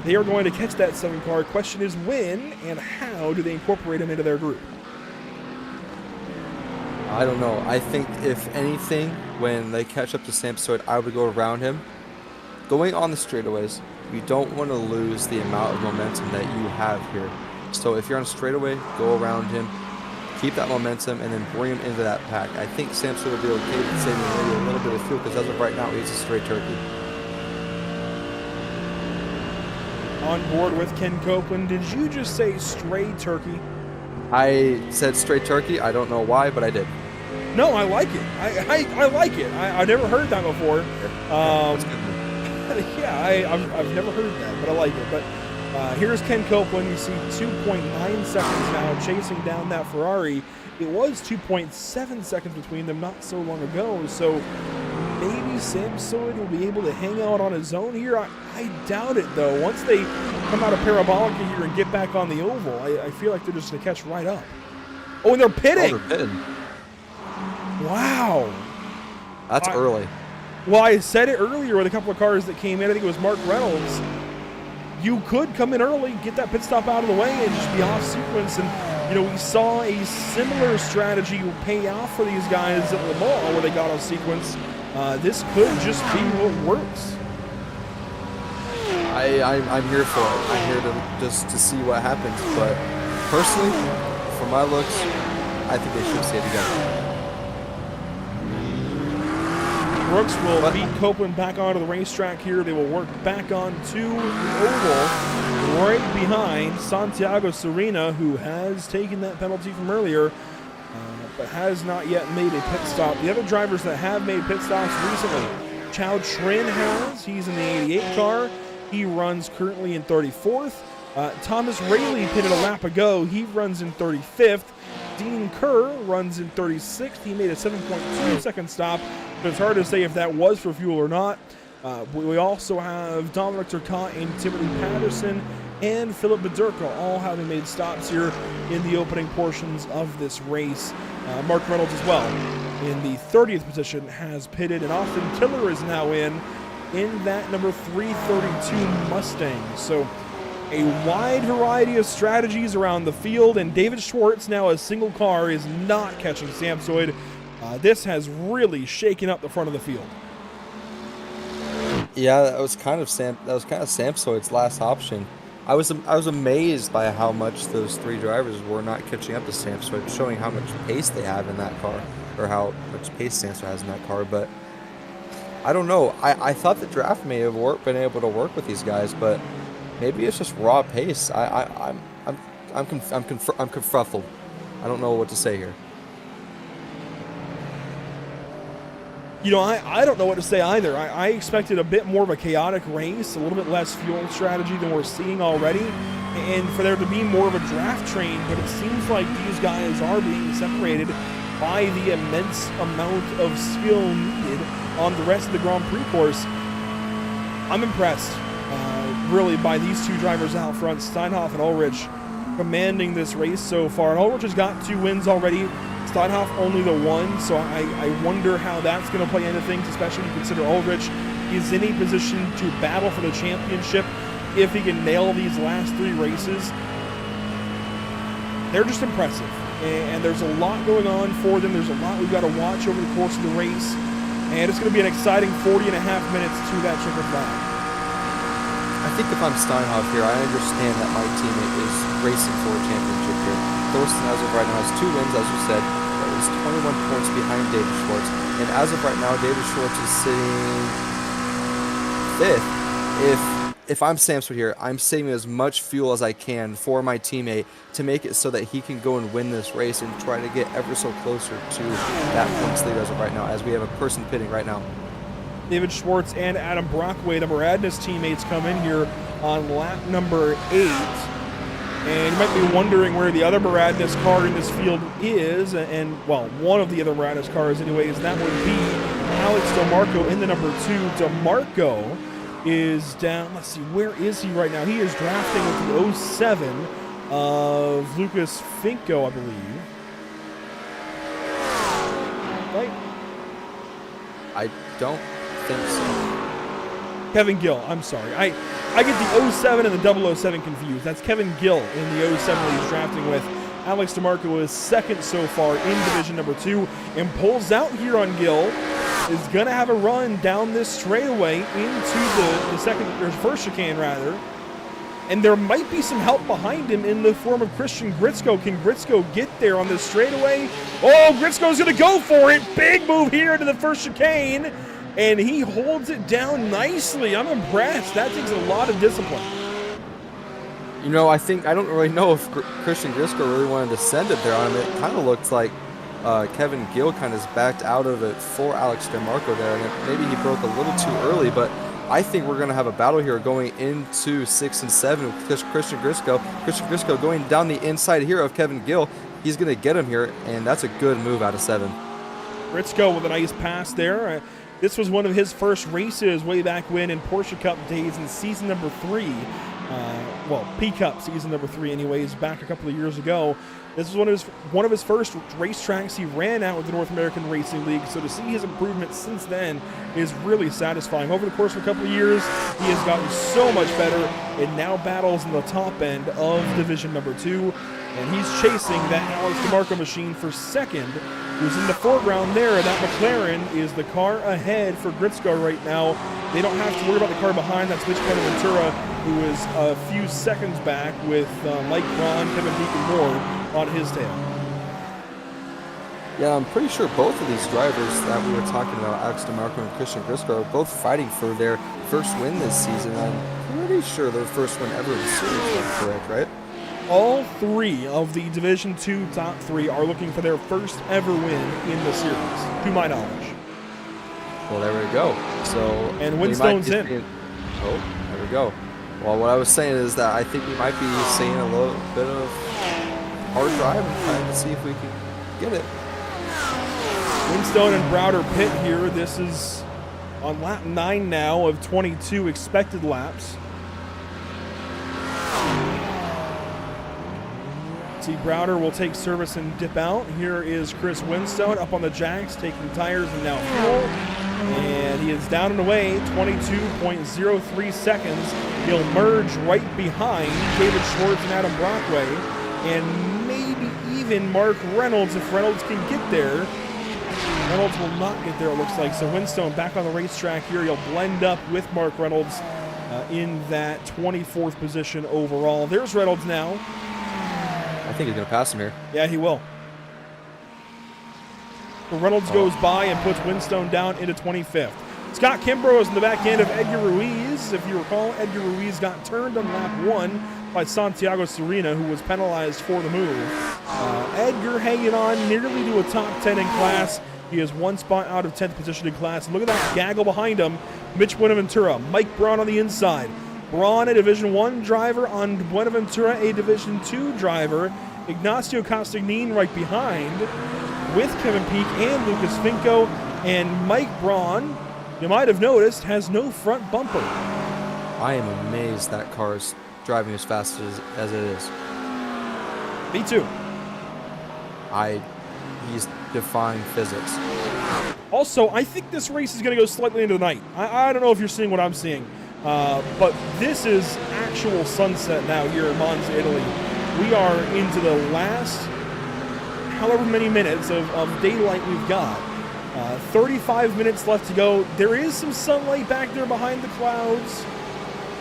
They are going to catch that 7 car. Question is when and how do they incorporate him into their group? I don't know. I think if anything, when they catch up to Samsoid, I would go around him. Going on the straightaways, you don't want to lose the amount of momentum that you have here. So if you're on a straightaway, go around him, keep that momentum, and then bring him into that pack. I think Samsoid will be okay with saving maybe a little bit of fuel, because as of right now, he's a straight turkey. On board with Ken Copeland. Did you just say stray turkey? I said straight turkey. I don't know why, but I did. No, I like it. I like it. I never heard that before. That's good. Yeah, I've never heard that, but I like it. But here's Ken Copeland. You see 2.9 seconds now chasing down that Ferrari. It was 2.7 seconds between them not so long ago. So maybe Samsoid will be able to hang out on his own here. I doubt it, though. Once they come out of Parabolica here and get back on the oval, I feel like they're just going to catch right up. Oh, and they're pitting. Oh, they're pitting. Wow. That's early. Well, I said it earlier with a couple of cars that came in. I think it was Mark Reynolds. You could come in early, get that pit stop out of the way, and just be off sequence. And, you know, we saw a similar strategy pay off for these guys at Le Mans where they got off sequence. This could just be what works. I'm here for it. I'm here to see what happens. But personally, for my looks, I think they should stay together. Brooks will beat Copeland back onto the racetrack here. They will work back onto the oval right behind Santiago Serena, who has taken that penalty from earlier, but has not yet made a pit stop. The other drivers that have made pit stops recently, Chao Trin has. He's in the 88 car. He runs currently in 34th. Thomas Rayleigh pitted a lap ago. He runs in 35th. Dean Kerr runs in 36th. He made a 7.2 second stop, but it's hard to say if that was for fuel or not. We also have Dominic Turcotte and Timothy Patterson and Philip Bedurka all having made stops here in the opening portions of this race. Mark Reynolds as well in the 30th position has pitted, and Austin Tiller is now in that number 332 Mustang. So a wide variety of strategies around the field, and David Schwartz, now a single car, is not catching Samsoid. This has really shaken up the front of the field. Yeah, that was kind of Samsoid's last option. I was amazed by how much those 3 drivers were not catching up to Samsoid, showing how much pace they have in that car, or how much pace Samsoid has in that car. But I don't know. I thought the draft may have been able to work with these guys, but maybe it's just raw pace. I'm kerfuffled. I don't know what to say here. You know, I don't know what to say either. I expected a bit more of a chaotic race, a little bit less fuel strategy than we're seeing already, and for there to be more of a draft train, but it seems like these guys are being separated by the immense amount of skill needed on the rest of the Grand Prix course. I'm impressed, really, by these 2 drivers out front, Steinhoff and Ulrich, commanding this race so far. And Ulrich has got 2 wins already. Steinhoff only the 1, so I wonder how that's going to play into things, especially when you consider Ulrich is in a position to battle for the championship if he can nail these last 3 races. They're just impressive. and there's a lot going on for them. There's a lot we've got to watch over the course of the race, and it's going to be an exciting 40 and a half minutes to that checkered flag. I think if I'm Steinhoff here, I understand that my teammate is racing for a championship here. Thorsten, as of right now, has 2 wins, as you said, but is 21 points behind David Schwartz. And as of right now, David Schwartz is sitting 5th. If I'm Samsford here, I'm saving as much fuel as I can for my teammate to make it so that he can go and win this race and try to get ever so closer to that points lead as of right now, as we have a person pitting right now. David Schwartz and Adam Brockway, the Muradness teammates, come in here on lap number 8. And you might be wondering where the other Muradness car in this field is, and, well, one of the other Muradness cars anyways. That would be Alex DeMarco in the number 2. DeMarco is down, let's see, where is he right now? He is drafting with the 07 of Lucas Finko, I believe. Right? I don't think so. Kevin Gill, I'm sorry. I get the 07 and the 007 confused. That's Kevin Gill in the 07 that he's drafting with. Alex DeMarco is 2nd so far in division number 2 and pulls out here on Gill. Is going to have a run down this straightaway into the second or first chicane rather. And there might be some help behind him in the form of Christian Gritzko. Can Gritzko get there on this straightaway? Oh, Gritzko's going to go for it. Big move here into the first chicane. And he holds it down nicely. I'm impressed. That takes a lot of discipline. You know, I don't really know if Christian Gritzko really wanted to send it there on him. It kind of looked like Kevin Gill kind of backed out of it for Alex DeMarco there. And maybe he broke a little too early, but I think we're going to have a battle here going into 6 and 7 with Christian Gritzko. Christian Gritzko going down the inside here of Kevin Gill. He's going to get him here, and that's a good move out of 7. Gritzko with a nice pass there. This was one of his first races way back when in Porsche Cup days in season number 3. P-Cup season number 3 anyways, back a couple of years ago. This was one of his first racetracks he ran out with the North American Racing League, so to see his improvement since then is really satisfying. Over the course of a couple of years, he has gotten so much better and now battles in the top end of division number 2, and he's chasing that Alex DeMarco machine for 2nd, who's in the foreground there. That McLaren is the car ahead for Gritzko right now. They don't have to worry about the car behind. That's Mitch Bonaventura, who is a few seconds back with Mike Braun, Kevin Peek, and more on his tail. Yeah, I'm pretty sure both of these drivers that we were talking about, Alex DeMarco and Christian Gritzko, are both fighting for their first win this season. I'm pretty sure their first win ever in the series, correct, right? All 3 of the Division 2 top 3 are looking for their first ever win in the series, to my knowledge. Well, there we go. And Winstone's in. Oh, there we go. Well, what I was saying is that I think we might be seeing a little bit of hard drive and trying to see if we can get it. Winstone and Browder pit here. This is on lap 9 now of 22 expected laps. See, Browder will take service and dip out. Here is Chris Winstone up on the jacks, taking tires and now fuel. And he is down and away, 22.03 seconds. He'll merge right behind David Schwartz and Adam Brockway, and maybe even Mark Reynolds if Reynolds can get there. Reynolds will not get there, it looks like. So Winstone back on the racetrack here. He'll blend up with Mark Reynolds in that 24th position overall. There's Reynolds now. I think he's going to pass him here. Yeah, he will. So Reynolds goes by and puts Winstone down into 25th. Scott Kimbrough is in the back end of Edgar Ruiz. If you recall, Edgar Ruiz got turned on lap 1 by Santiago Serena, who was penalized for the move. Edgar hanging on nearly to a top 10 in class. He is 1 spot out of 10th position in class. Look at that gaggle behind him. Mitch Buenaventura, Mike Braun on the inside. Braun, a Division 1 driver, on Buenaventura, a Division 2 driver. Ignacio Castagnin right behind with Kevin Peek and Lucas Finko. And Mike Braun, you might have noticed, has no front bumper. I am amazed that car is driving as fast as it is. Me too. He's defying physics. Also, I think this race is going to go slightly into the night. I don't know if you're seeing what I'm seeing, but this is actual sunset now here in Monza, Italy. We are into the last however many minutes of daylight we've got. 35 minutes left to go. There is some sunlight back there behind the clouds.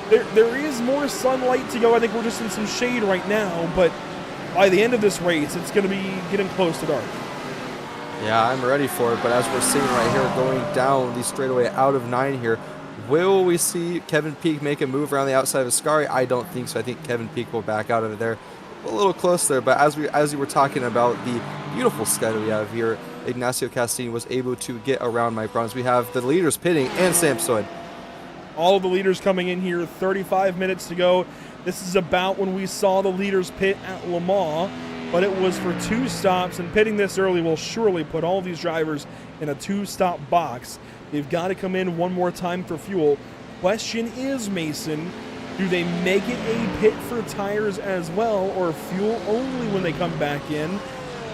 There is more sunlight to go. I think we're just in some shade right now, but by the end of this race, it's going to be getting close to dark. Yeah, I'm ready for it, but as we're seeing right here, going down the straightaway out of 9 here, will we see Kevin Peak make a move around the outside of Ascari? I don't think so. I think Kevin Peak will back out of it there. A little close there, but as we were talking about the beautiful sky that we have here, Ignacio Castine was able to get around Mike Browns. We have the leaders pitting and Sam Soyd. All of the leaders coming in here, 35 minutes to go. This is about when we saw the leaders pit at Le Mans, but it was for 2 stops, and pitting this early will surely put all of these drivers in a 2-stop box. They've got to come in one more time for fuel. Question is, Mason, do they make it a pit for tires as well, or fuel only when they come back in?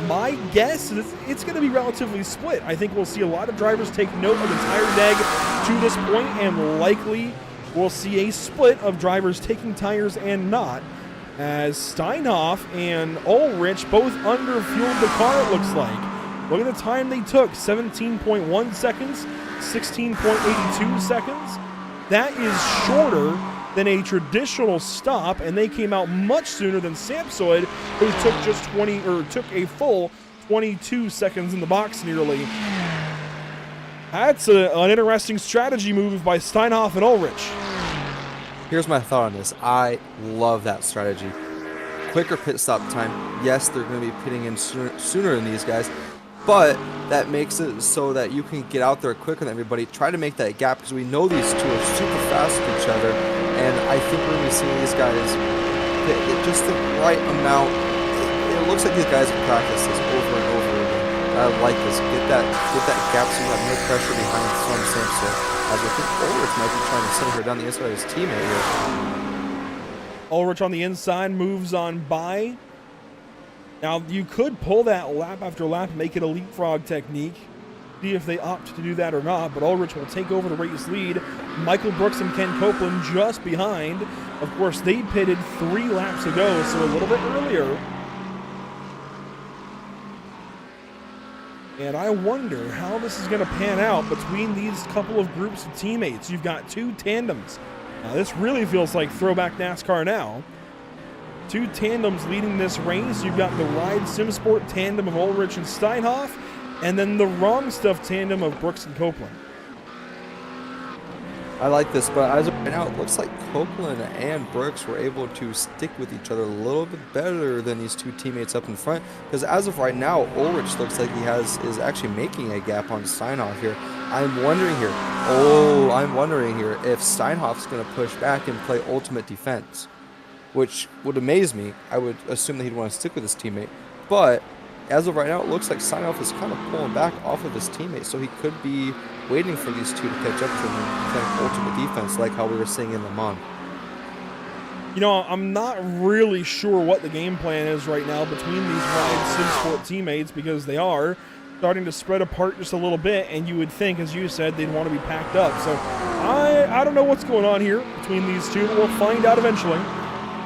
My guess is it's going to be relatively split. I think we'll see a lot of drivers take note of the tire deg to this point, and likely we'll see a split of drivers taking tires and not, as Steinhoff and Ulrich both under-fueled the car, it looks like. Look at the time they took, 17.1 seconds, 16.82 seconds. That is shorter than a traditional stop, and they came out much sooner than Samsoid, who took a full 22 seconds in the box nearly. That's an interesting strategy move by Steinhoff and Ulrich. Here's my thought on this. I love that strategy. Quicker pit stop time. Yes, they're going to be pitting in sooner than these guys, but that makes it so that you can get out there quicker than everybody. Try to make that gap, because we know these two are super fast with each other, and I think we're going to be seeing these guys hit just the right amount. It looks like these guys have practiced this over and over again. I like this. Get that gap so you have no pressure behind Storm Samson. As I think Ulrich might be trying to send her down the inside of his teammate here. Ulrich on the inside moves on by. Now, you could pull that lap after lap and make it a leapfrog technique. See if they opt to do that or not, but Ulrich will take over the race lead. Michael Brooks and Ken Copeland just behind. Of course, they pitted 3 laps ago, so a little bit earlier. And I wonder how this is going to pan out between these couple of groups of teammates. You've got 2 tandems. Now, this really feels like throwback NASCAR now. 2 tandems leading this race. You've got the Ride SimSport tandem of Ulrich and Steinhoff, and then the Wrong Stuff tandem of Brooks and Copeland. I like this, but as of right now, it looks like Copeland and Brooks were able to stick with each other a little bit better than these 2 teammates up in front. Because as of right now, Ulrich looks like he is actually making a gap on Steinhoff here. I'm wondering here if Steinhoff's going to push back and play ultimate defense, which would amaze me. I would assume that he'd want to stick with his teammate, but as of right now, it looks like Steinhoff is kind of pulling back off of his teammate, so he could be waiting for these 2 to catch up to him and playing ultimate defense like how we were seeing in Le Mans. You know, I'm not really sure what the game plan is right now between these Ride SimSport teammates, because they are starting to spread apart just a little bit, and you would think, as you said, they'd want to be packed up. So I don't know what's going on here between these 2, but we'll find out eventually,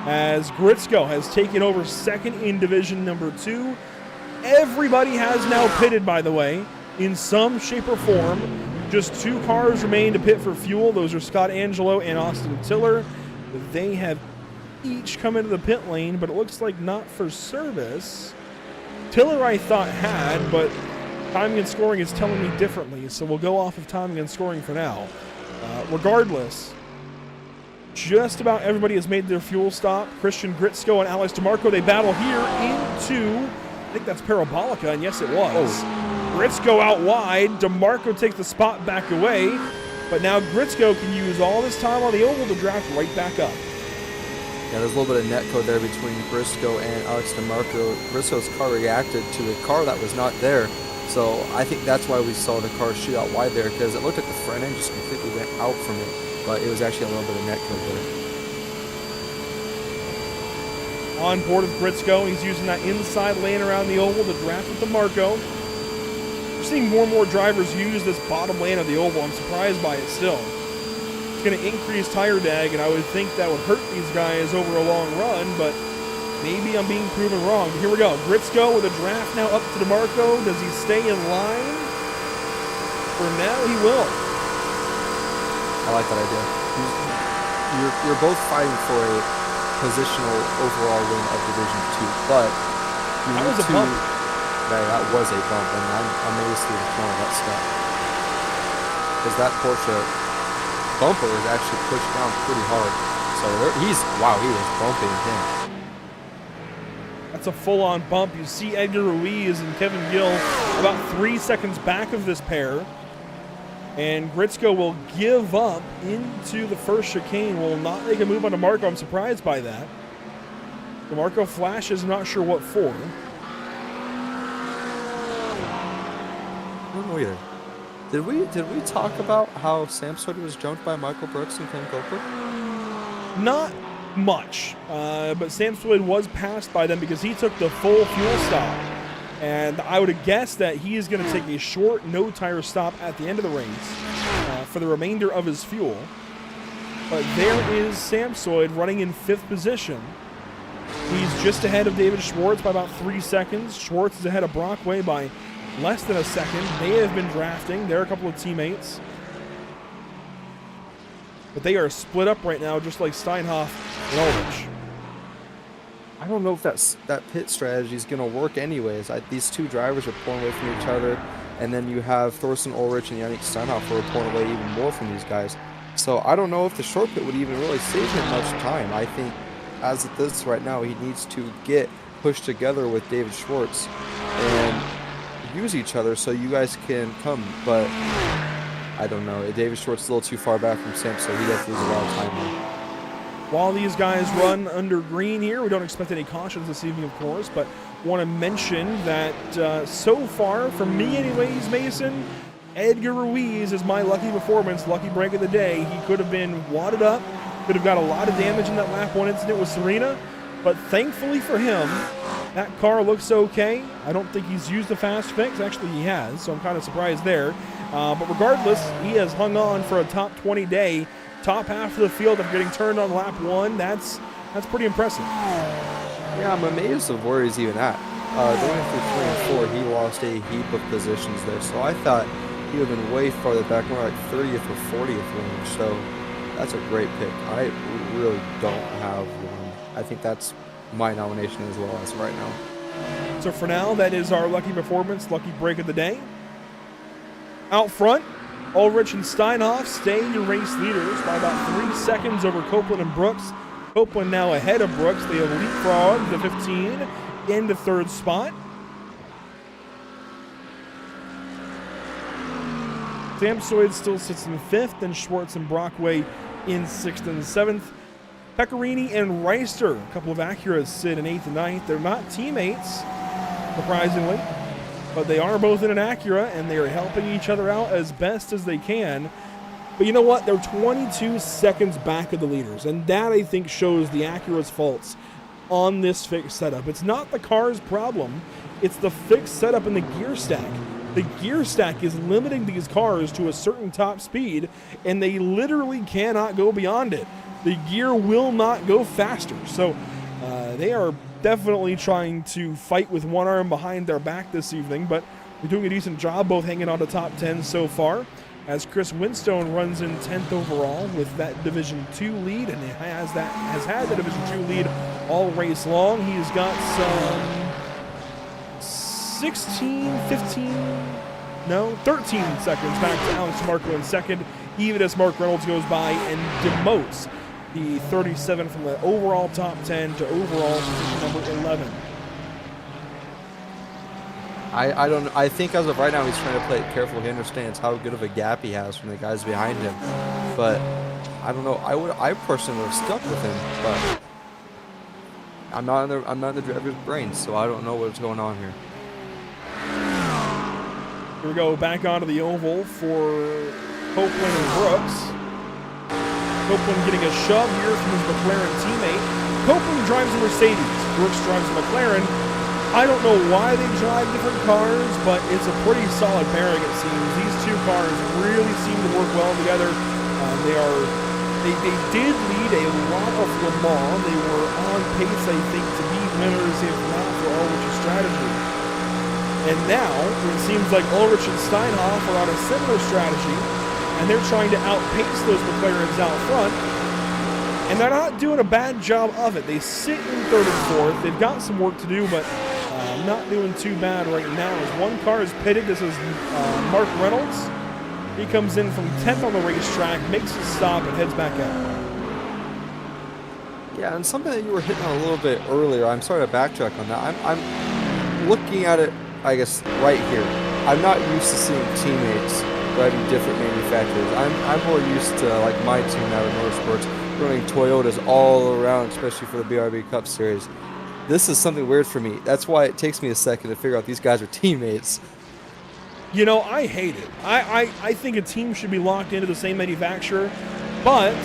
as Gritzko has taken over second in Division number 2. Everybody has now pitted, by the way, in some shape or form. Just 2 cars remain to pit for fuel. Those are Scott Angelo and Austin Tiller. They have each come into the pit lane, but it looks like not for service. Tiller, I thought, had, but timing and scoring is telling me differently, so we'll go off of timing and scoring for now. Regardless, just about everybody has made their fuel stop. Christian Gritzko and Alex DeMarco, they battle here into, I think that's Parabolica, and yes, it was. Gritzko out wide. DeMarco takes the spot back away, but now Gritzko can use all this time on the oval to draft right back up. Yeah, there's a little bit of net code there between Gritzko and Alex DeMarco. Gritzko's car reacted to a car that was not there, so I think that's why we saw the car shoot out wide there, because it looked like the front end just completely went out from it, but it was actually a little bit of net code there. On board with Gritzko, he's using that inside lane around the oval to draft with DeMarco. We're seeing more and more drivers use this bottom lane of the oval. I'm surprised by it still. It's going to increase tire drag, and I would think that would hurt these guys over a long run, but Maybe I'm being proven wrong. But here we go. Gritzko with a draft now up to DeMarco. Does he stay in line? For now, he will. I like that idea. You're both fighting for a positional overall win of Division 2, but that was a bump. That was a bump, and I'm amazed through the corner that stuff. Because that Porsche bumper is actually pushed down pretty hard. So he is bumping him. That's a full-on bump. You see Edgar Ruiz and Kevin Gill about 3 seconds back of this pair. And Gritzko will give up into the first chicane. Will not make a move on DeMarco. I'm surprised by that. DeMarco flashes, not sure what for. I don't know either. Did we talk about how Samsung was jumped by Michael Brooks and Ken Copeland? Not much, but Sam Swade was passed by them because he took the full fuel stop. And I would have guessed that he is going to take a short no-tire stop at the end of the race for the remainder of his fuel. But there is Sam Swade running in 5th position. He's just ahead of David Schwartz by about 3 seconds. Schwartz is ahead of Brockway by less than a second. They have been drafting. They're a couple of teammates. But they are split up right now, just like Steinhoff and Ulrich. I don't know if that pit strategy is going to work anyways. These two drivers are pulling away from each other, and then you have Thorsten Ulrich and Yannick Steinhoff who are pulling away even more from these guys. So I don't know if the short pit would even really save him much time. I think as it is right now, he needs to get pushed together with David Schwartz and use each other so you guys can come. But I don't know. David Schwartz is a little too far back from Sam, so he has to lose a lot of time here. While these guys run under green here, we don't expect any cautions this evening, of course, but want to mention that so far, for me anyways, Mason, Edgar Ruiz is my lucky performance, lucky break of the day. He could have been wadded up, could have got a lot of damage in that lap 1 incident with Serena, but thankfully for him, that car looks okay. I don't think he's used the fast fix. Actually, he has, so I'm kind of surprised there. But regardless, he has hung on for a top 20 day. Top half of the field of getting turned on lap 1. That's pretty impressive. Yeah, I'm amazed of where he's even at. Going through 3 and 4, he lost a heap of positions there. So I thought he would have been way farther back, more like 30th or 40th range. So that's a great pick. I really don't have one. I think that's my nomination as well as right now. So for now, that is our lucky performance, lucky break of the day. Out front, Ulrich and Steinhoff stay your race leaders by about 3 seconds over Copeland and Brooks. Copeland now ahead of Brooks. They have leapfrogged the 15 into 3rd spot. Sam Swade still sits in 5th, and Schwartz and Brockway in 6th and 7th. Pecorini and Reister, a couple of Acuras, sit in 8th and 9th. They're not teammates, surprisingly, but they are both in an Acura, and they are helping each other out as best as they can. But you know what? They're 22 seconds back of the leaders, and that, I think, shows the Acura's faults on this fixed setup. It's not the car's problem. It's the fixed setup in the gear stack. The gear stack is limiting these cars to a certain top speed, and they literally cannot go beyond it. The gear will not go faster. So they are definitely trying to fight with one arm behind their back this evening, but they're doing a decent job, both hanging on to top 10 so far, as Chris Winstone runs in 10th overall with that Division 2 lead, and has had the Division 2 lead all race long. He's got some 13 seconds back to Alex Marco in 2nd, even as Mark Reynolds goes by and demotes the 37 from the overall top 10 to overall number 11. I think as of right now he's trying to play it careful. He understands how good of a gap he has from the guys behind him. But I don't know. I personally would have stuck with him, but I'm not in the driver's brain, so I don't know what's going on here. Here we go, back onto the oval for Copeland and Brooks. Copeland getting a shove here from his McLaren teammate. Copeland drives a Mercedes. Brooks drives a McLaren. I don't know why they drive different cars, but it's a pretty solid pairing, it seems. These two cars really seem to work well together. They did lead a lot of Le Mans. They were on pace, I think, to be minutes in now for Ulrich's strategy. And now, it seems like Ulrich and Steinhoff are on a similar strategy, and they're trying to outpace those McLarens out front. And they're not doing a bad job of it. They sit in third and fourth. They've got some work to do, but not doing too bad right now. As one car is pitted, this is Mark Reynolds. He comes in from 10th on the racetrack, makes a stop, and heads back out. Yeah, and something that you were hitting on a little bit earlier, I'm sorry to backtrack on that. I'm looking at it, I guess, right here. I'm not used to seeing teammates driving different manufacturers. I'm more used to, like, my team out of motorsports, running Toyotas all around, especially for the BRB Cup Series. This is something weird for me. That's why it takes me a second to figure out these guys are teammates. You know, I hate it. I think a team should be locked into the same manufacturer, but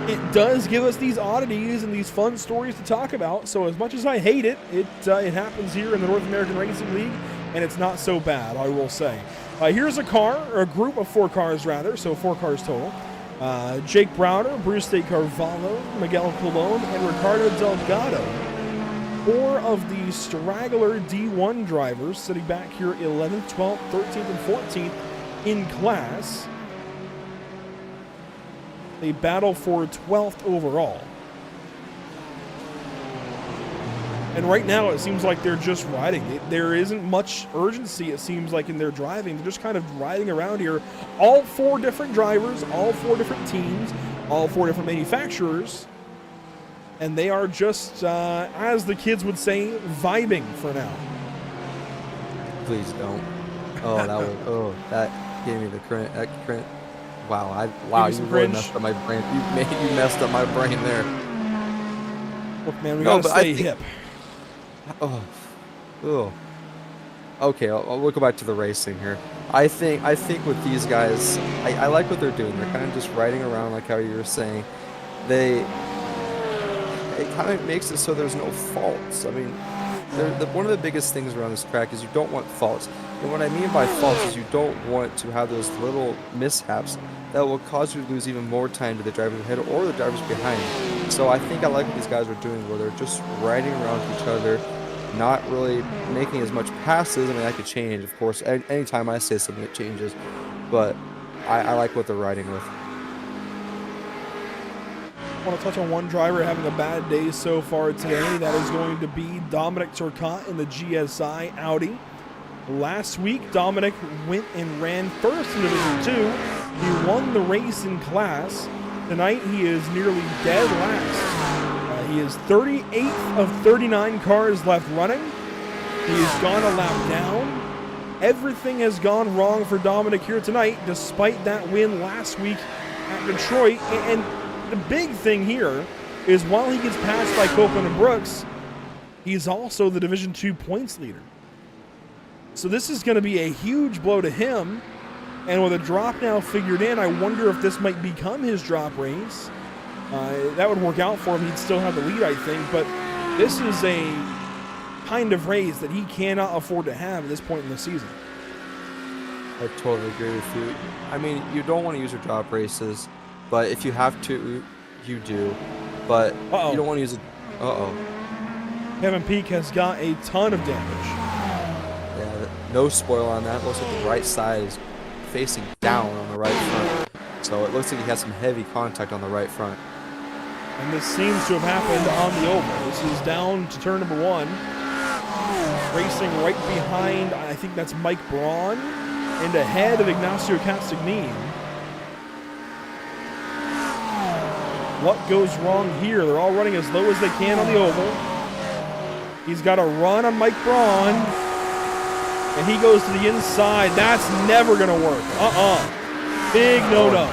it does give us these oddities and these fun stories to talk about. So as much as I hate it, it happens here in the North American Racing League, and it's not so bad, I will say. Here's a car, or a group of 4 cars rather, so 4 cars total. Jake Browder, Bruce De Carvalho, Miguel Colon, and Ricardo Delgado. 4 of the straggler D1 drivers sitting back here 11th, 12th, 13th, and 14th in class. They battle for 12th overall. And right now it seems like they're just riding. There isn't much urgency, it seems like, in their driving. They're just kind of riding around here. All 4 different drivers, all 4 different teams, all 4 different manufacturers. And they are just, as the kids would say, vibing for now. Please don't. Oh, that gave me the current. Wow, you really messed up my brain. You messed up my brain there. Look, man, we gotta stay hip. Okay, we'll go back to the racing here. I think with these guys, I like what they're doing. They're kind of just riding around, like how you were saying. It kind of makes it so there's no faults. I mean, one of the biggest things around this track is you don't want faults. And what I mean by faults is you don't want to have those little mishaps that will cause you to lose even more time to the drivers ahead or the drivers behind. So I think I like what these guys are doing, where they're just riding around each other, not really making as much passes. I mean, that could change, of course. Anytime I say something, it changes. But I like what they're riding with. I want to touch on one driver having a bad day so far today. That is going to be Dominic Turcotte in the GSI Audi. Last week, Dominic went and ran first in Division 2. He won the race in class. Tonight, he is nearly dead last. He is 38th of 39 cars left running. He has gone a lap down. Everything has gone wrong for Dominic here tonight, despite that win last week at Detroit. And the big thing here is, while he gets passed by Copeland and Brooks, he's also the Division 2 points leader. So this is going to be a huge blow to him. And with a drop now figured in, I wonder if this might become his drop race. That would work out for him. He'd still have the lead, I think. But this is a kind of race that he cannot afford to have at this point in the season. I totally agree with you. I mean, you don't want to use your drop races, but if you have to, you do. But you don't want to use it. Kevin Peak has got a ton of damage. Yeah, no spoil on that. Looks like the right side is facing down on the right front. So it looks like he has some heavy contact on the right front. And this seems to have happened on the oval. This is down to turn number 1. Racing right behind, I think that's Mike Braun, and ahead of Ignacio Castagnin. What goes wrong here? They're all running as low as they can on the oval. He's got a run on Mike Braun, and he goes to the inside. That's never going to work. Big no-no.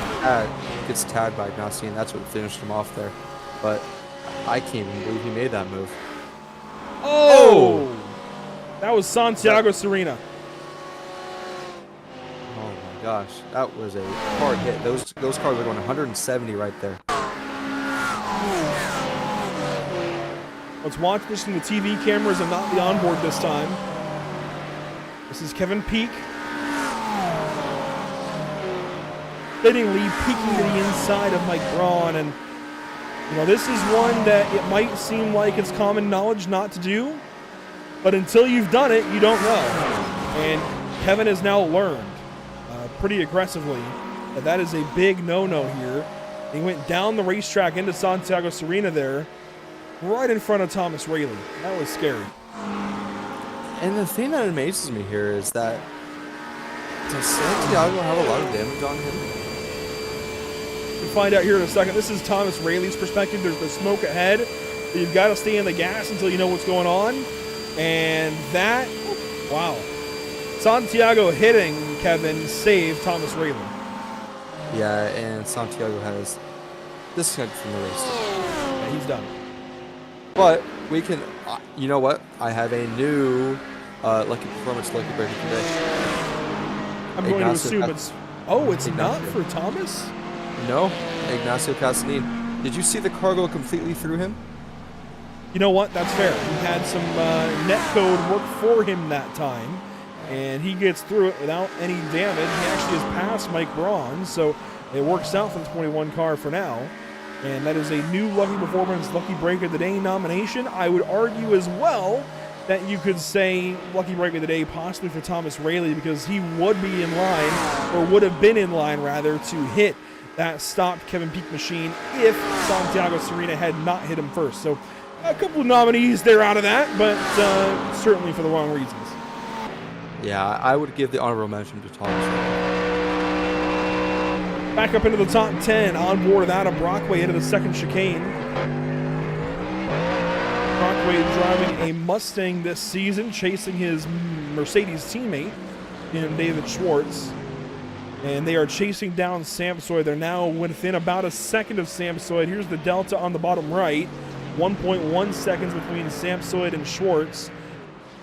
Gets tagged by Ignacio, and that's what finished him off there. But I can't even believe he made that move. Oh! That was Santiago Serena. Oh my gosh, that was a hard hit. Those cars are going 170 right there. Let's watch this from the TV cameras and not the onboard this time. This is Kevin Peak. Fittingly peeking to the inside of Mike Braun, and You know, this is one that it might seem like it's common knowledge not to do, but until you've done it, you don't know. And Kevin has now learned pretty aggressively that is a big no-no here. He went down the racetrack into Santiago Serena there, right in front of Thomas Rayleigh. That was scary. And the thing that amazes me here is that does Santiago have a lot of damage on him? We'll find out here in a second. This is Thomas Rayleigh's perspective. There's the smoke ahead. But you've got to stay in the gas until you know what's going on. And that, wow. Santiago hitting Kevin saved Thomas Rayleigh. Yeah, and Santiago has disconnected from the race. Yeah, he's done. But we can, you know what? I have a new Lucky Performance Lucky Breaker today. I'm going to assume it's not for Thomas? No, Ignacio Castanin. Did you see the car go completely through him? You know what? That's fair. He had some netcode work for him that time, and he gets through it without any damage. He actually has passed Mike Braun, so it works out for the 21 car for now. And that is a new Lucky Performance Lucky Break of the Day nomination. I would argue as well that you could say Lucky Break of the Day possibly for Thomas Rayleigh, because he would be in line, or would have been in line rather, to hit that stopped Kevin Peak machine if Santiago Serena had not hit him first. So a couple of nominees there out of that, but certainly for the wrong reasons. Yeah, I would give the honorable mention to Thomas Rayleigh. Back up into the top 10, on board of Adam Brockway into the second chicane. Brockway driving a Mustang this season, chasing his Mercedes teammate in David Schwartz. And they are chasing down Samsoid. They're now within about a second of Samsoid. Here's the delta on the bottom right. 1.1 seconds between Samsoid and Schwartz.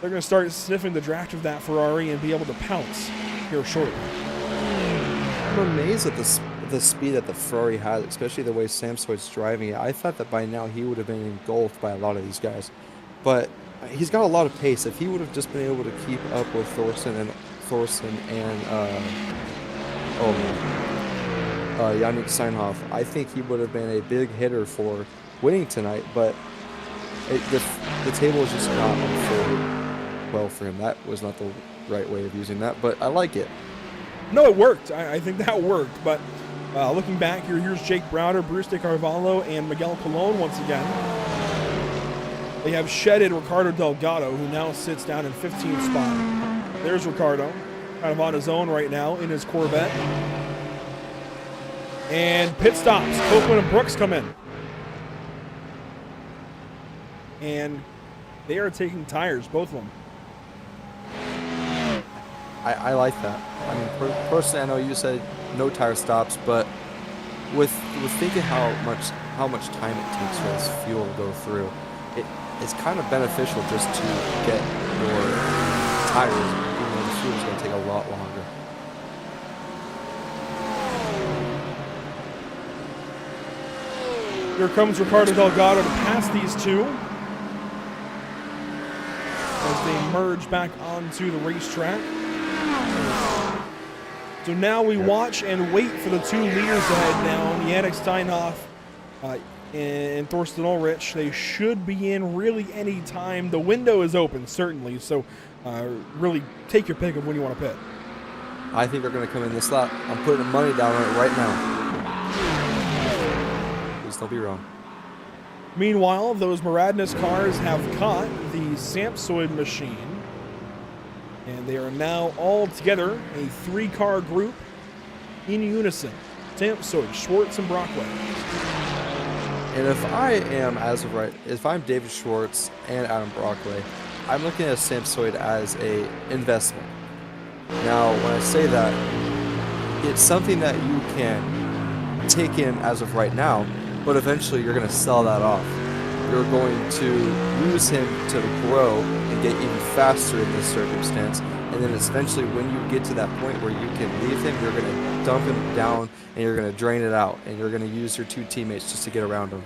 They're going to start sniffing the draft of that Ferrari and be able to pounce here shortly. I'm amazed at the speed that the Ferrari has, especially the way Samsoid's driving it. I thought that by now he would have been engulfed by a lot of these guys. But he's got a lot of pace. If he would have just been able to keep up with Thorson and Yannick Steinhoff, I think he would have been a big hitter for winning tonight. But the table is just not unfolded well for him. That was not the right way of using that, but I like it. No, it worked. I think that worked. But looking back here, here's Jake Browder, Bruce De Carvalho, and Miguel Colon once again. They have shedded Ricardo Delgado, who now sits down in 15th spot. There's Ricardo, kind of on his own right now in his Corvette. And pit stops. Copeland and Brooks come in. And they are taking tires, both of them. I like that. I mean, personally, I know you said no tire stops, but with thinking how much time it takes for this fuel to go through, it's kind of beneficial just to get your tires, even though the fuel is going to take a lot longer. Here comes Ricardo Delgado to pass these two as they merge back onto the racetrack. So now we watch and wait for the two leaders ahead now. Yannick Steinhoff and Thorsten Ulrich. They should be in really any time. The window is open, certainly. So really take your pick of when you want to pit. I think they're going to come in this lap. I'm putting money down on it right now. Please don't be wrong. Meanwhile, those Maradnes cars have caught the Samsoid machine. And they are now all together, a three-car group in unison. Samsoid, Schwartz, and Brockway. And if I'm David Schwartz and Adam Brockway, I'm looking at Samsoid as a investment. Now, when I say that, it's something that you can take in as of right now, but eventually you're going to sell that off. You're going to use him to grow and get even faster in this circumstance. And then eventually when you get to that point where you can leave him, you're going to dump him down and you're going to drain it out. And you're going to use your two teammates just to get around him.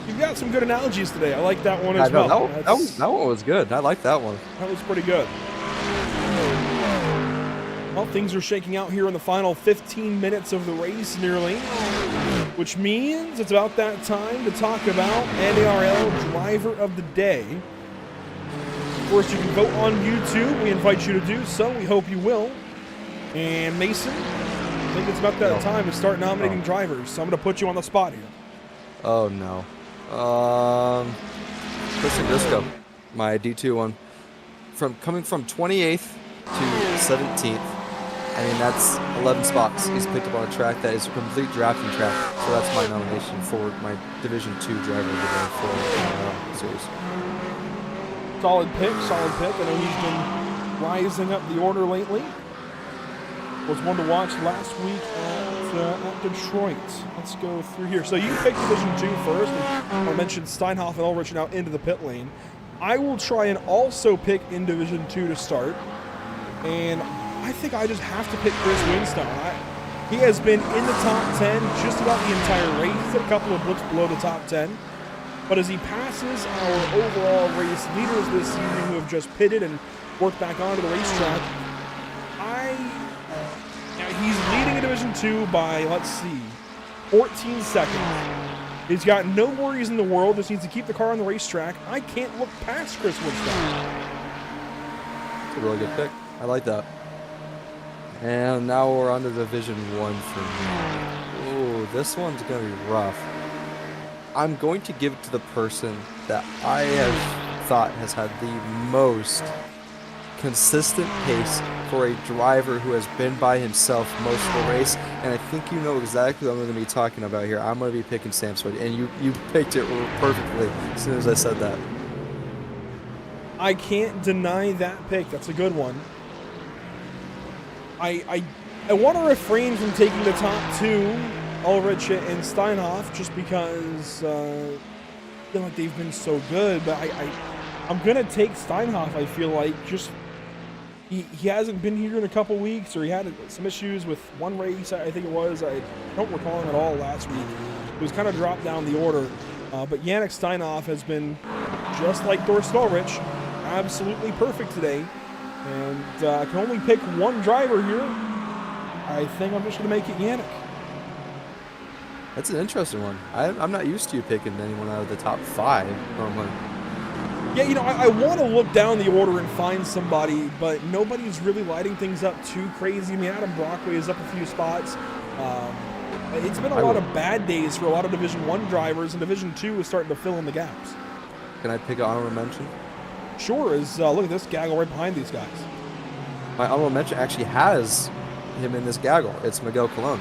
You've got some good analogies today. I like that one as well. That one was good. I like that one. That was pretty good. Well, things are shaking out here in the final 15 minutes of the race nearly. which means it's about that time to talk about NARL Driver of the Day. Of course, you can vote on YouTube. We invite you to do so. We hope you will. And Mason, I think it's about that time to start nominating drivers, so I'm going to put you on the spot here. Oh, no. Christian Briscoe, my D2 one. Coming from 28th to 17th. I mean, that's 11 spots he's picked up on a track that is a complete drafting track. So that's my nomination for my Division 2 driver of the day for the series. Solid pick, solid pick. I know he's been rising up the order lately. Was one to watch last week at Detroit. Let's go through here. So you picked Division 2 first, and I mentioned Steinhoff and Ulrich now into the pit lane. I will try and also pick in Division 2 to start, and I think I just have to pick Chris Winstone. He has been in the top 10 just about the entire race. He's a couple of blips below the top 10. But as he passes our overall race leaders this evening who have just pitted and worked back onto the racetrack, he's leading in Division 2 by, let's see, 14 seconds. He's got no worries in the world, just needs to keep the car on the racetrack. I can't look past Chris Winstone. It's a really good pick. I like that. And now we're on to Division 1 for me. Ooh, this one's going to be rough. I'm going to give it to the person that I have thought has had the most consistent pace for a driver who has been by himself most of the race, and I think you know exactly what I'm going to be talking about here. I'm going to be picking Sam Sweat, and you picked it perfectly as soon as I said that. I can't deny that pick. That's a good one. I want to refrain from taking the top two, Ulrich and Steinhoff, just because I feel like they've been so good, but I'm going to take Steinhoff, I feel like, just he hasn't been here in a couple weeks, or he had some issues with one race, I think it was. I don't recall him at all last week. It was kind of dropped down the order. But Yannick Steinhoff has been, just like Thorsten Ulrich, absolutely perfect today. And I can only pick one driver here. I think I'm just going to make it Yannick. That's an interesting one. I'm not used to you picking anyone out of the top 5 normally. Yeah, you know, I want to look down the order and find somebody, but nobody's really lighting things up too crazy. I mean, Adam Brockway is up a few spots. It's been a lot of bad days for a lot of Division 1 drivers, and Division 2 is starting to fill in the gaps. Can I pick an honorable mention? Sure. Look at this gaggle right behind these guys. My honorable mention actually has him in this gaggle. It's Miguel Colon.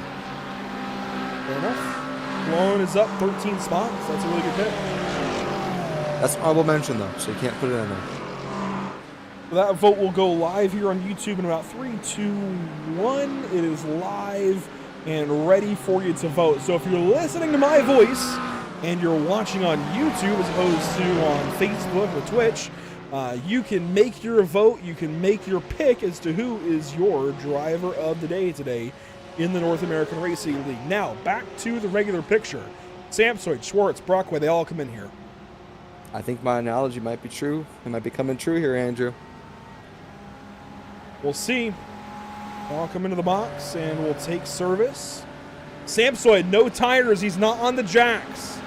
Fair enough. Colon is up 13 spots. That's a really good pick. That's an honorable mention, though, so you can't put it in there. That vote will go live here on YouTube in about 3, 2, 1. It is live and ready for you to vote. So if you're listening to my voice and you're watching on YouTube as opposed to on Facebook or Twitch, you can make your vote. You can make your pick as to who is your driver of the day today in the North American Racing League. Now, back to the regular picture. Samsoid, Schwartz, Brockway, they all come in here. I think my analogy might be true. It might be coming true here, Andrew. We'll see. I'll come into the box and we'll take service. Samsoid, no tires. He's not on the jacks.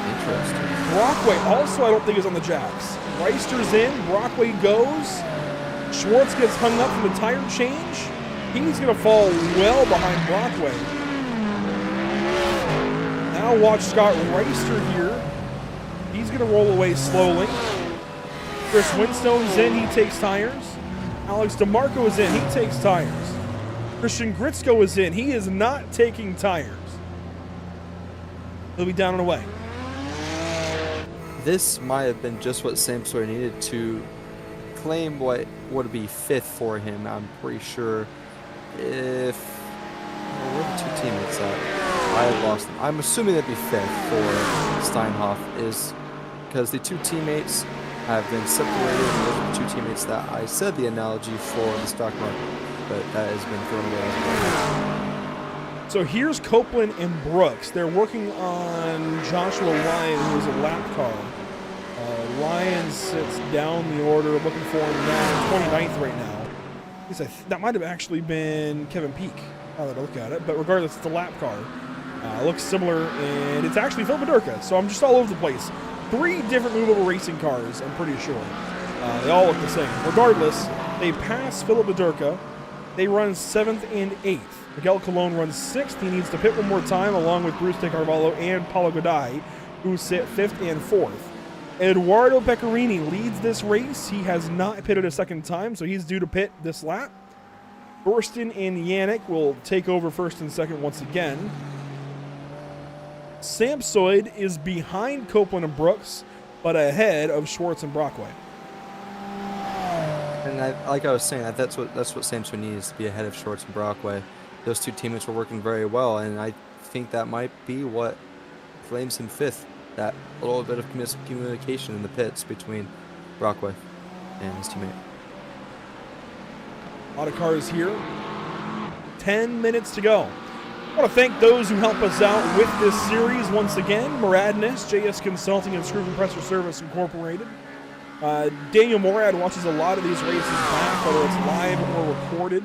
Interesting. Brockway also, I don't think, is on the jacks. Reister's in. Brockway goes. Schwartz gets hung up from the tire change. He's going to fall well behind Brockway. Now watch Scott Reister here. He's going to roll away slowly. Chris Winstone's in. He takes tires. Alex DeMarco is in. He takes tires. Christian Gritsko is in. He is not taking tires. He'll be down and away. This might have been just what Sam Sawyer needed to claim what would be 5th for him. I'm pretty sure where are the 2 teammates at? I had lost them. I'm assuming that'd be 5th for Steinhoff, is because the 2 teammates have been separated. Those are the 2 teammates that I said the analogy for the stock market, but that has been thrown away as well. So here's Copeland and Brooks. They're working on Joshua Ryan, who's a lap car. Ryan sits down the order, looking for him now, 29th right now. That might have actually been Kevin Peak, now that I look at it. But regardless, it's a lap car. Looks similar, and it's actually Phil Bedurka, so I'm just all over the place. 3 different movable racing cars, I'm pretty sure. They all look the same. Regardless, they pass Philip Bedurka. They run 7th and 8th. Miguel Colon runs 6th. He needs to pit one more time, along with Bruce De Carvalho and Paulo Godai, who sit 5th and 4th. Eduardo Pecorini leads this race. He has not pitted a second time, so he's due to pit this lap. Thorsten and Yannick will take over first and second once again. Samsoid is behind Copeland and Brooks, but ahead of Schwartz and Brockway. And like I was saying, that's what Samsoid needs, to be ahead of Schwartz and Brockway. Those 2 teammates were working very well, and I think that might be what claims him 5th. That little bit of communication in the pits between Brockway and his teammate. A lot of cars here. 10 minutes to go. I want to thank those who help us out with this series once again. Moradness, JS Consulting and Screw Compressor Service Incorporated. Daniel Morad watches a lot of these races back, whether it's live or recorded.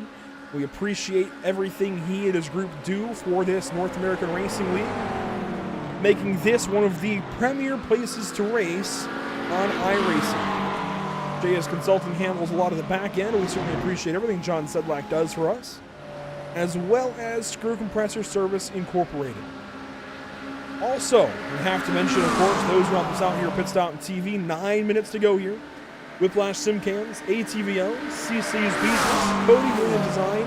We appreciate everything he and his group do for this North American Racing League, making this one of the premier places to race on iRacing. JS Consulting handles a lot of the back end. We certainly appreciate everything John Sedlak does for us, as well as Screw Compressor Service Incorporated. Also, we have to mention, of course, those who help us out here at Pit Stop TV. 9 minutes to go here. Whiplash Simcams, ATVO, CC's Beasless, Cody Williams Design,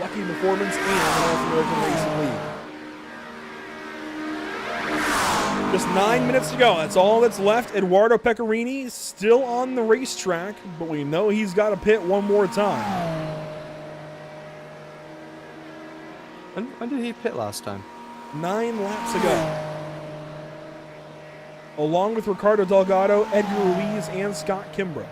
Lucky Performance, and the North American Racing League. Just 9 minutes to go. That's all that's left. Eduardo Pecorini still on the racetrack, but we know he's got to pit one more time. When did he pit last time? 9 laps ago. Along with Ricardo Delgado, Edgar Ruiz, and Scott Kimbrough.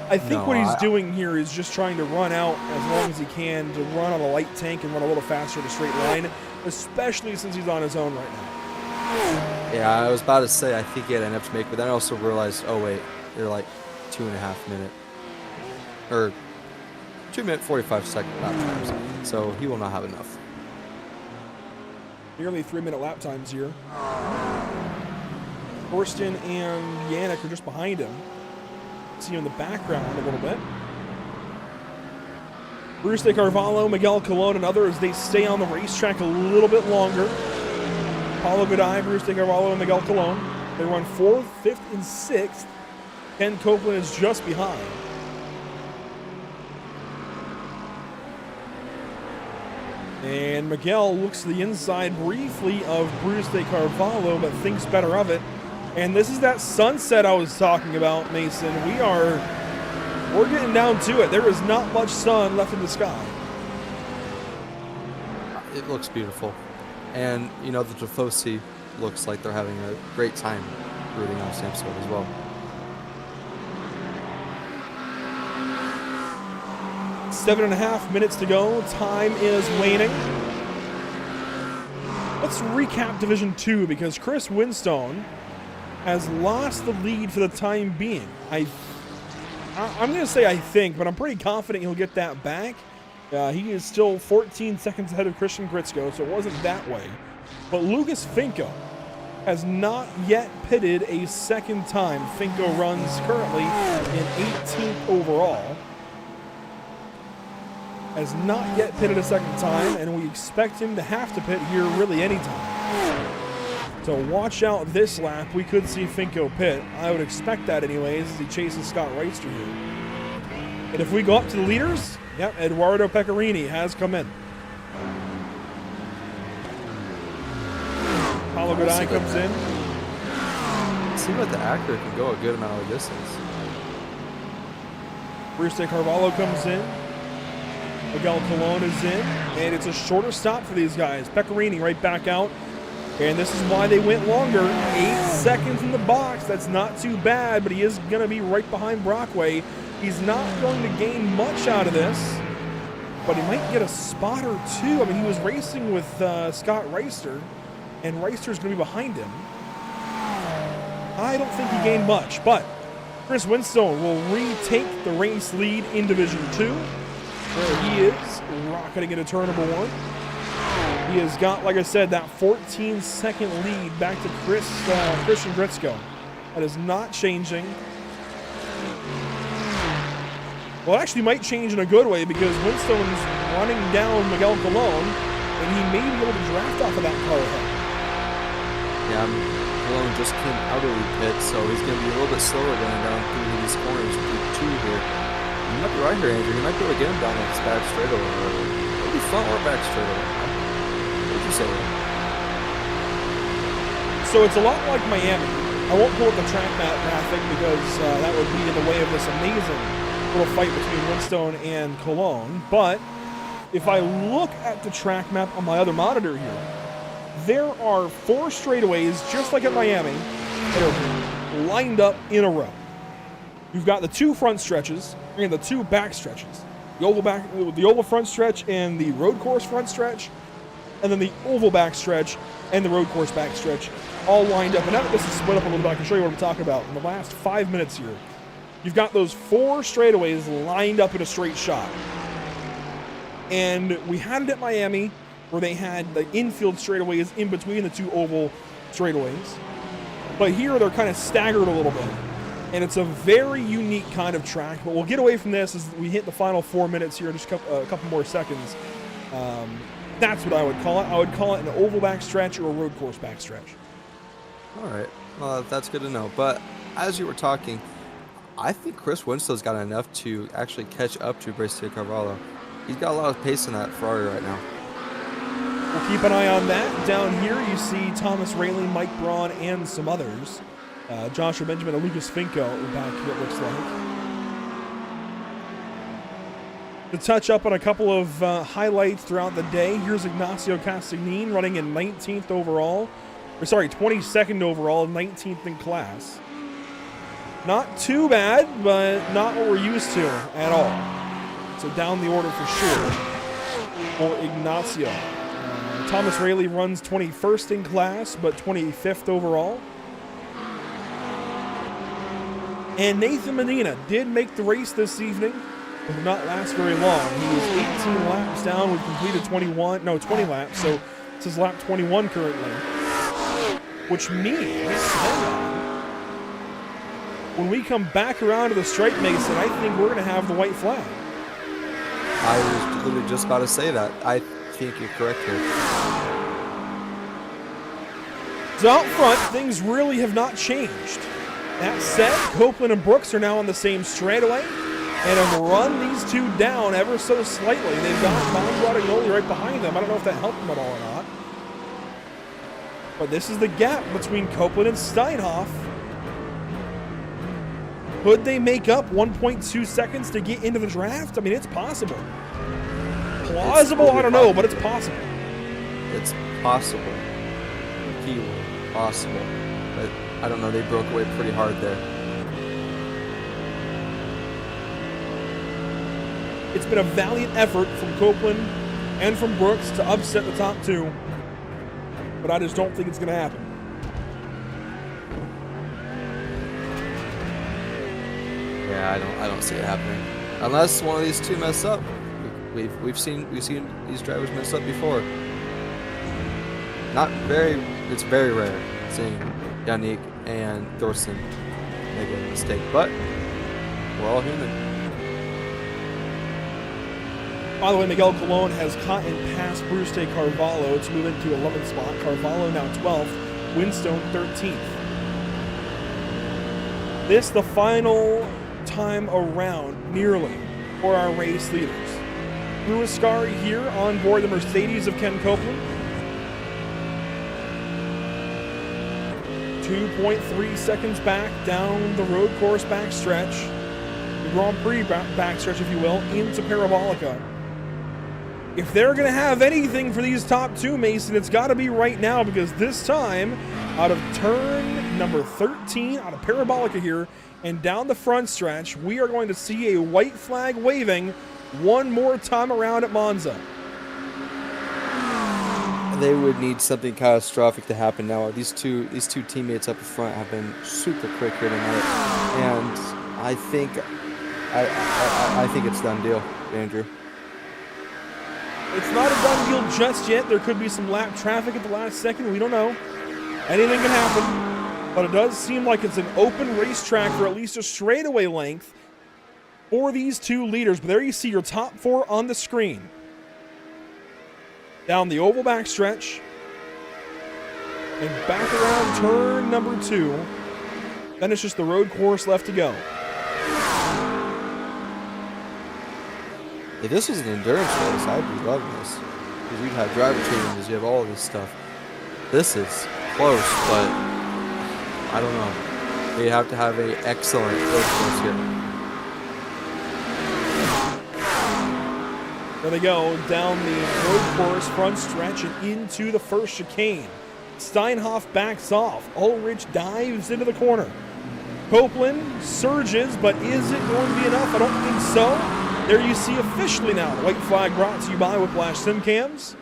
I think what he's doing here is just trying to run out as long as he can, to run on a light tank and run a little faster to straight line, especially since he's on his own right now. Yeah, I was about to say I think he had enough to make, but then I also realized, oh wait, they're like 2.5 minute, or 2 minute 45-second lap times, so he will not have enough. Nearly 3-minute lap times here. Thorsten and Yannick are just behind him. See him in the background a little bit. Bruce De Carvalho, Miguel Colon, and others, they stay on the racetrack a little bit longer. Paulo Godai, Bruce De Carvalho, and Miguel Colon. They run 4th, 5th, and 6th. Ken Copeland is just behind. And Miguel looks to the inside briefly of Bruce De Carvalho, but thinks better of it. And this is that sunset I was talking about, Mason. We're getting down to it. There is not much sun left in the sky. It looks beautiful. And, you know, the Tifosi looks like they're having a great time rooting on Samsung as well. Seven and a half minutes to go. Time is waning. Let's recap Division 2 because Chris Winstone has lost the lead for the time being. I'm going to say I think, but I'm pretty confident he'll get that back. He is still 14 seconds ahead of Christian Gritzko, so it wasn't that way. But Lucas Finko has not yet pitted a second time. Finko runs currently in 18th overall. Has not yet pitted a second time, and we expect him to have to pit here really anytime. So watch out this lap. We could see Finko pit. I would expect that anyways as he chases Scott Reister here. And if we go up to the leaders, yep, Eduardo Pecorini has come in. Paulo Godai comes in. It seems like the Acura can go a good amount of distance. Bruce De Carvalho comes in. Miguel Colon is in, and it's a shorter stop for these guys. Pecorini right back out, and this is why they went longer. 8 seconds in the box. That's not too bad, but he is going to be right behind Brockway. He's not going to gain much out of this, but he might get a spot or two. I mean, he was racing with Scott Reister, and Reister's going to be behind him. I don't think he gained much, but Chris Winstone will retake the race lead in Division 2. There he is, rocketing into turn number 1. He has got, like I said, that 14-second lead back to Christian Gritzko. That is not changing. Well, it actually might change in a good way because Winstone's running down Miguel Colon, and he may be able to draft off of that car ahead. Yeah, Colon just came out of the pit, so he's going to be a little bit slower going down through these corners through 2 here. You might be right here, Andrew. You might be able to get him down this back straightaway, or maybe front or back straightaway. What would you say? So it's a lot like Miami. I won't pull up the track map graphic because that would be in the way of this amazing little fight between Winstone and Cologne. But if I look at the track map on my other monitor here, there are 4 straightaways, just like at Miami, that are lined up in a row. You've got the 2 front stretches and the 2 back stretches. The oval front stretch and the road course front stretch, and then the oval back stretch and the road course back stretch, all lined up. And now that this is split up a little bit, I can show you what I'm talking about. In the last 5 minutes here, you've got those 4 straightaways lined up in a straight shot. And we had it at Miami, where they had the infield straightaways in between the 2 oval straightaways. But here they're kind of staggered a little bit. And it's a very unique kind of track. But we'll get away from this as we hit the final 4 minutes here, just a couple more seconds. That's what I would call it. I would call it an oval back stretch or a road course back stretch. All right. Well, that's good to know. But as you were talking, I think Chris Winstone's got enough to actually catch up to Brescia Carvalho. He's got a lot of pace in that Ferrari right now. We'll keep an eye on that. Down here, you see Thomas Rayleigh, Mike Braun, and some others. Joshua Benjamin and Lucas Finko are back here, it looks like. To touch up on a couple of highlights throughout the day, here's Ignacio Castagnin running in 19th overall. 22nd overall, 19th in class. Not too bad, but not what we're used to at all. So down the order for sure for Ignacio. Thomas Rayleigh runs 21st in class, but 25th overall. And Nathan Medina did make the race this evening, but did not last very long. He was 18 laps down. We've completed 20 laps, so this is lap 21 currently. Which means, when we come back around to the stripe, Mason, I think we're going to have the white flag. I was literally just about to say that. I think you're correct here. So out front, things really have not changed. That said, Copeland and Brooks are now on the same straightaway and have run these 2 down ever so slightly. They've got Monza and right behind them. I don't know if that helped them at all or not. But this is the gap between Copeland and Steinhoff. Could they make up 1.2 seconds to get into the draft? I mean, it's possible. Plausible? I don't know, but it's possible. It's possible. Keyword, possible. But I don't know, they broke away pretty hard there. It's been a valiant effort from Copeland and from Brooks to upset the top 2. But I just don't think it's going to happen. Yeah, I don't see it happening. Unless one of these 2 mess up. We've seen these drivers mess up before. It's very rare seeing Yannick and Thorsten make a mistake, but we're all human. By the way, Miguel Colon has caught and passed Bruce de Carvalho to move into 11th spot. Carvalho now 12th, Winstone 13th. This the final time around, nearly, for our race leaders. Drew Ascari here on board the Mercedes of Ken Copeland. 2.3 seconds back down the road course backstretch, the Grand Prix backstretch, if you will, into Parabolica. If they're going to have anything for these top 2, Mason, it's got to be right now, because this time, out of turn number 13, out of Parabolica here, and down the front stretch, we are going to see a white flag waving one more time around at Monza. They would need something catastrophic to happen now. These two teammates up front have been super quick here tonight, and I think it's done deal, Andrew. it's not a done deal just yet. There could be some lap traffic at the last second. We don't know. Anything can happen. But it does seem like it's an open racetrack for at least a straightaway length for these two leaders. But there you see your top four on the screen. Down the oval backstretch. And back around turn number 2. Then it's just the road course left to go. If this was an endurance race, I'd be loving this. Because you'd have driver changes, you have all of this stuff. This is close, but I don't know. They have to have an excellent road course here. There they go, down the road course front stretch and into the first chicane. Steinhoff backs off. Ulrich dives into the corner. Copeland surges, but is it going to be enough? I don't think so. There you see officially now the white flag brought to you by Whiplash Sim Cams.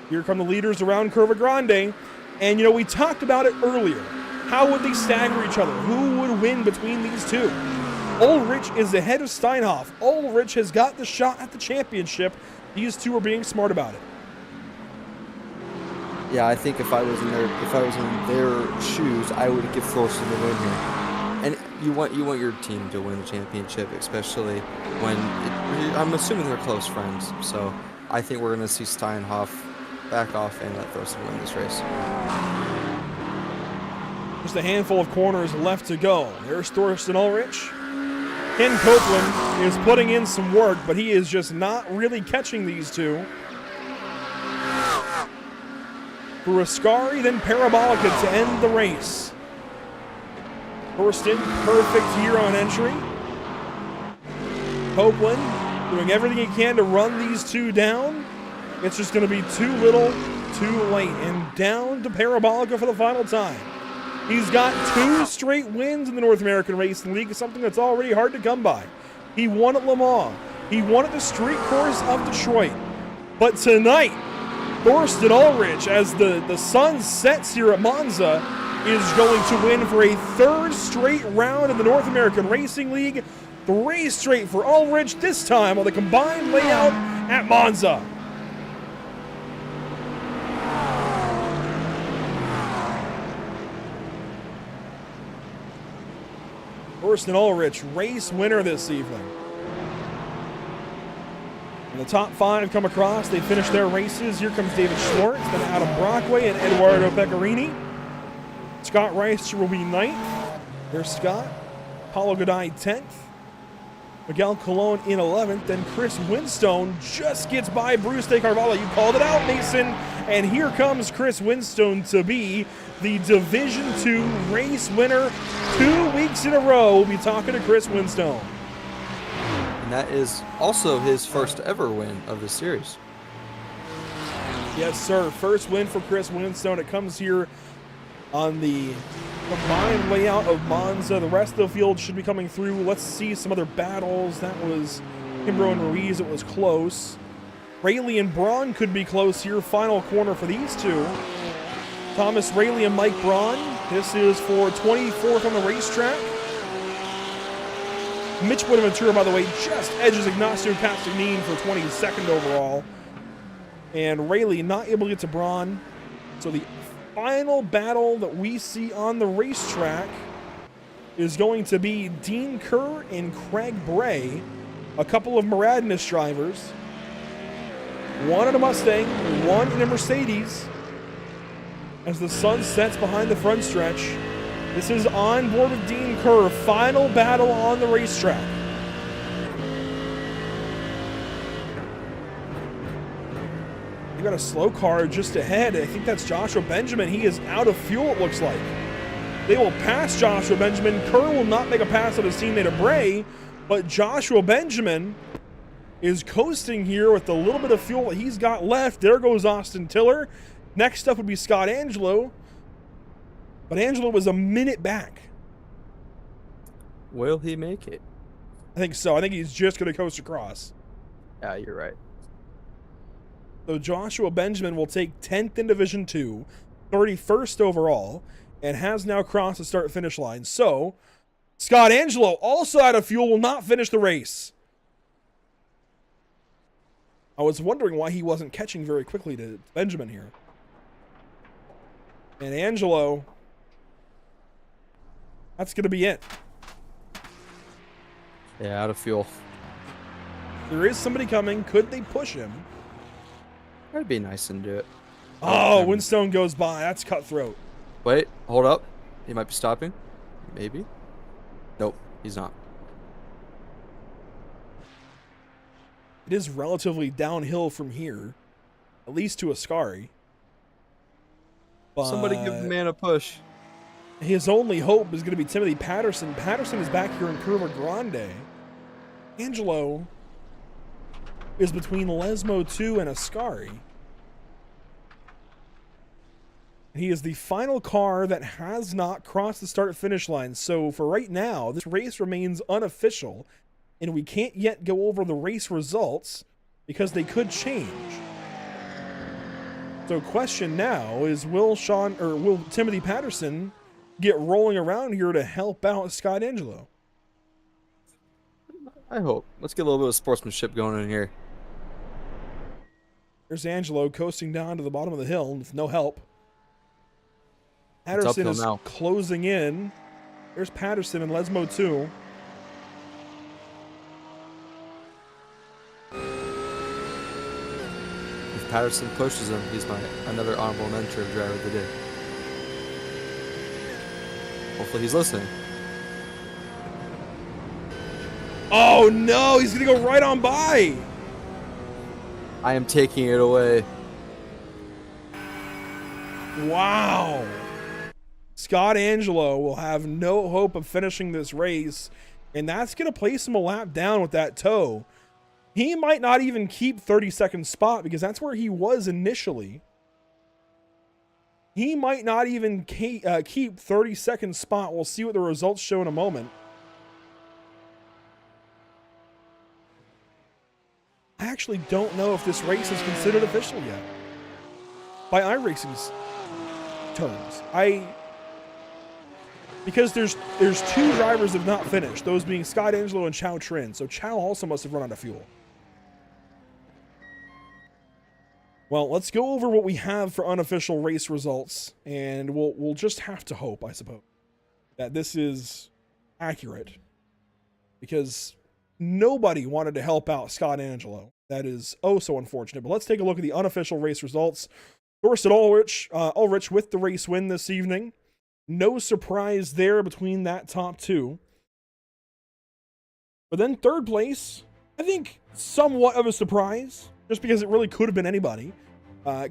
Here come the leaders around Curva Grande. And, you know, we talked about it earlier. How would they stagger each other? Who would win between these two? Ulrich is ahead of Steinhoff. Ulrich has got the shot at the championship. These two are being smart about it. Yeah, I think if I was in their shoes, I would give Thorsten the win here. And you want your team to win the championship, especially when I'm assuming they're close friends. So I think we're going to see Steinhoff back off and let Thorsten win this race. Just a handful of corners left to go. There's Thorsten Ulrich. Ken Copeland is putting in some work, but he is just not really catching these two. For Ascari, then Parabolica to end the race. Thorsten, perfect here on entry. Copeland doing everything he can to run these two down. It's just going to be too little, too late. And down to Parabolica for the final time. He's got 2 straight wins in the North American Racing League, something that's already hard to come by. He won at Le Mans. He won at the street course of Detroit. But tonight, Thorsten Ulrich, as the sun sets here at Monza, is going to win for a 3rd straight round in the North American Racing League. 3 straight for Ulrich, this time on the combined layout at Monza. Thorsten Ulrich, race winner this evening. And the top 5 come across. They finish their races. Here comes David Schwartz, then Adam Brockway and Eduardo Pecorini. Scott Reister will be 9th. There's Scott. Paulo Goday 10th. Miguel Colon in 11th. Then Chris Winstone just gets by Bruce De Carvalho. You called it out, Mason. And here comes Chris Winstone to be the Division II race winner 2 weeks in a row. We'll be talking to Chris Winstone. And that is also his first ever win of the series. Yes, sir. First win for Chris Winstone. It comes here on the combined layout of Monza. The rest of the field should be coming through. Let's see some other battles. That was Kimbrough and Ruiz. It was close. Rayleigh and Braun could be close here. Final corner for these two. Thomas Rayleigh and Mike Braun. This is for 24th on the racetrack. Mitch Bonaventura, by the way, just edges Ignacio Castagnin for 22nd overall. And Rayleigh not able to get to Braun. So the final battle that we see on the racetrack is going to be Dean Kerr and Craig Bray, a couple of Muradness drivers. One in a Mustang, one in a Mercedes. As the sun sets behind the front stretch, this is on board with Dean Kerr. Final battle on the racetrack. You got a slow car just ahead. I think that's Joshua Benjamin. He is out of fuel, it looks like. They will pass Joshua Benjamin. Kerr will not make a pass on his teammate Bray, but Joshua Benjamin is coasting here with the little bit of fuel that he's got left. There goes Austin Tiller. Next up would be Scott Angelo. But Angelo was a minute back. Will he make it? I think so. I think he's just going to coast across. Yeah, you're right. So Joshua Benjamin will take 10th in Division 2, 31st overall, and has now crossed the start-finish line. So Scott Angelo, also out of fuel, will not finish the race. I was wondering why he wasn't catching very quickly to Benjamin here. And Angelo, that's going to be it. Yeah, out of fuel. There is somebody coming. Could they push him? That'd be nice and do it. Oh, Windstone goes by. That's cutthroat. Wait, hold up. He might be stopping. Maybe. Nope, he's not. It is relatively downhill from here, at least to Ascari. But Somebody give the man a push. his only hope is going to be Timothy Patterson. Patterson is back here in Curva Grande. Angelo is between Lesmo 2 and Ascari. He is the final car that has not crossed the start-finish line. So for right now, this race remains unofficial, and we can't yet go over the race results because they could change. So question now is, will Timothy Patterson get rolling around here to help out Scott Angelo? I hope. Let's get a little bit of sportsmanship going in here. There's Angelo coasting down to the bottom of the hill with no help. Patterson is now closing in. There's Patterson and Lesmo 2. If Patterson pushes him, he's another honorable mentor of driver of the day. Hopefully he's listening. Oh no, he's gonna go right on by. I am taking it away. Wow. Scott Angelo will have no hope of finishing this race, and that's gonna place him a lap down with that toe. He might not even keep 32nd spot because that's where he was initially. He might not even keep 32nd spot. We'll see what the results show in a moment. I actually don't know if this race is considered official yet. By iRacing's terms. Because there's two drivers that have not finished, those being Scott Angelo and Chow Trin. So Chow also must have run out of fuel. Well, let's go over what we have for unofficial race results, and we'll just have to hope, I suppose, that this is accurate, because nobody wanted to help out Scott Angelo. That is oh so unfortunate. But let's take a look at the unofficial race results. Thorsten Ulrich with the race win this evening. No surprise there between that top two. But then third place, I think somewhat of a surprise, just because it really could have been anybody.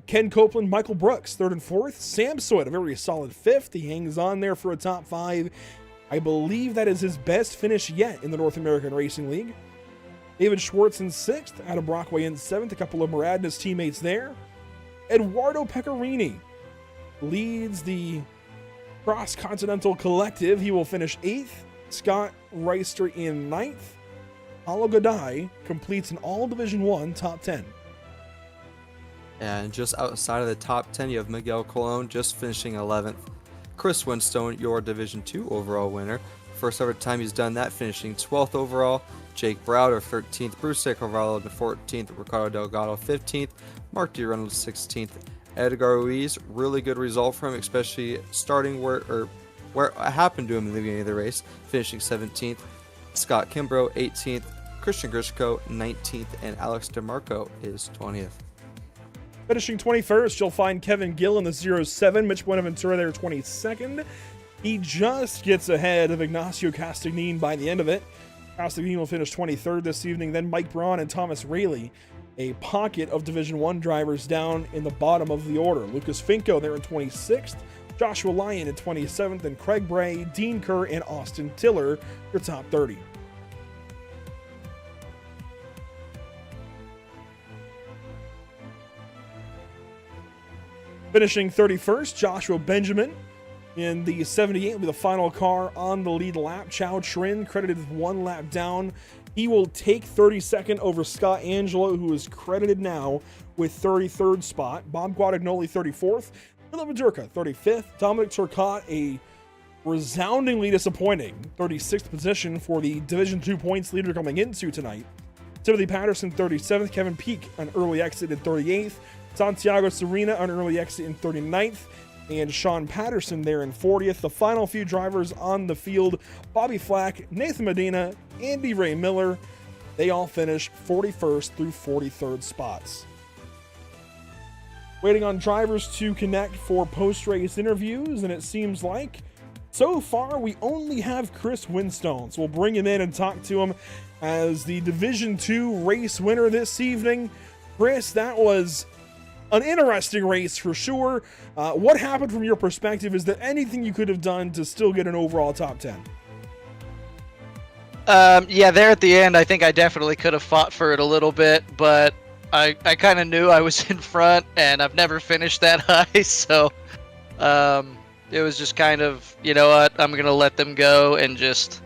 Ken Copeland, Michael Brooks, third and fourth. Sam Sweat, a very solid fifth. He hangs on there for a top five. I believe that is his best finish yet in the North American Racing League. David Schwartz in sixth. Adam Brockway in seventh. A couple of Muradna's teammates there. Eduardo Pecorini leads the Cross-Continental Collective. He will finish eighth. Scott Reister in ninth. Paulo Godai completes an all Division 1 top 10. And just outside of the top 10, you have Miguel Colon just finishing 11th. Chris Winstone, your Division 2 overall winner. First ever time he's done that, finishing 12th overall. Jake Browder, 13th. Bruce Carvalho, 14th. Ricardo Delgado, 15th. Mark D. Reynolds, 16th. Edgar Ruiz, really good result for him, especially starting where it happened to him in the beginning of the race, finishing 17th. Scott Kimbrough, 18th. Christian Grishko, 19th. And Alex DeMarco is 20th. Finishing 21st, you'll find Kevin Gill in the 07. Mitch Buenaventura there 22nd. He just gets ahead of Ignacio Castagnin by the end of it. Castagnin will finish 23rd this evening. Then Mike Braun and Thomas Rayleigh, a pocket of Division 1 drivers down in the bottom of the order. Lucas Finko there in 26th. Joshua Lyon in 27th. And Craig Bray, Dean Kerr, and Austin Tiller, your top 30. Finishing 31st, Joshua Benjamin in the 78 will be the final car on the lead lap. Chow Trin credited with one lap down. He will take 32nd over Scott Angelo, who is credited now with 33rd spot. Bob Guadagnoli 34th. Philip Madurka 35th. Dominic Turcotte, a resoundingly disappointing 36th position for the Division 2 points leader coming into tonight. Timothy Patterson 37th, Kevin Peake an early exit in 38th, Santiago Serena an early exit in 39th, and Sean Patterson there in 40th. The final few drivers on the field, Bobby Flack, Nathan Medina, Andy Ray Miller, they all finished 41st through 43rd spots. Waiting on drivers to connect for post-race interviews, and it seems like so far we only have Chris Winstone. So we'll bring him in and talk to him as the Division 2 race winner this evening. Chris, that was an interesting race for sure. What happened from your perspective? Is there anything you could have done to still get an overall top 10? Yeah, there at the end, I think I definitely could have fought for it a little bit, but I kind of knew I was in front, and I've never finished that high, so it was just kind of, you know what, I'm going to let them go and just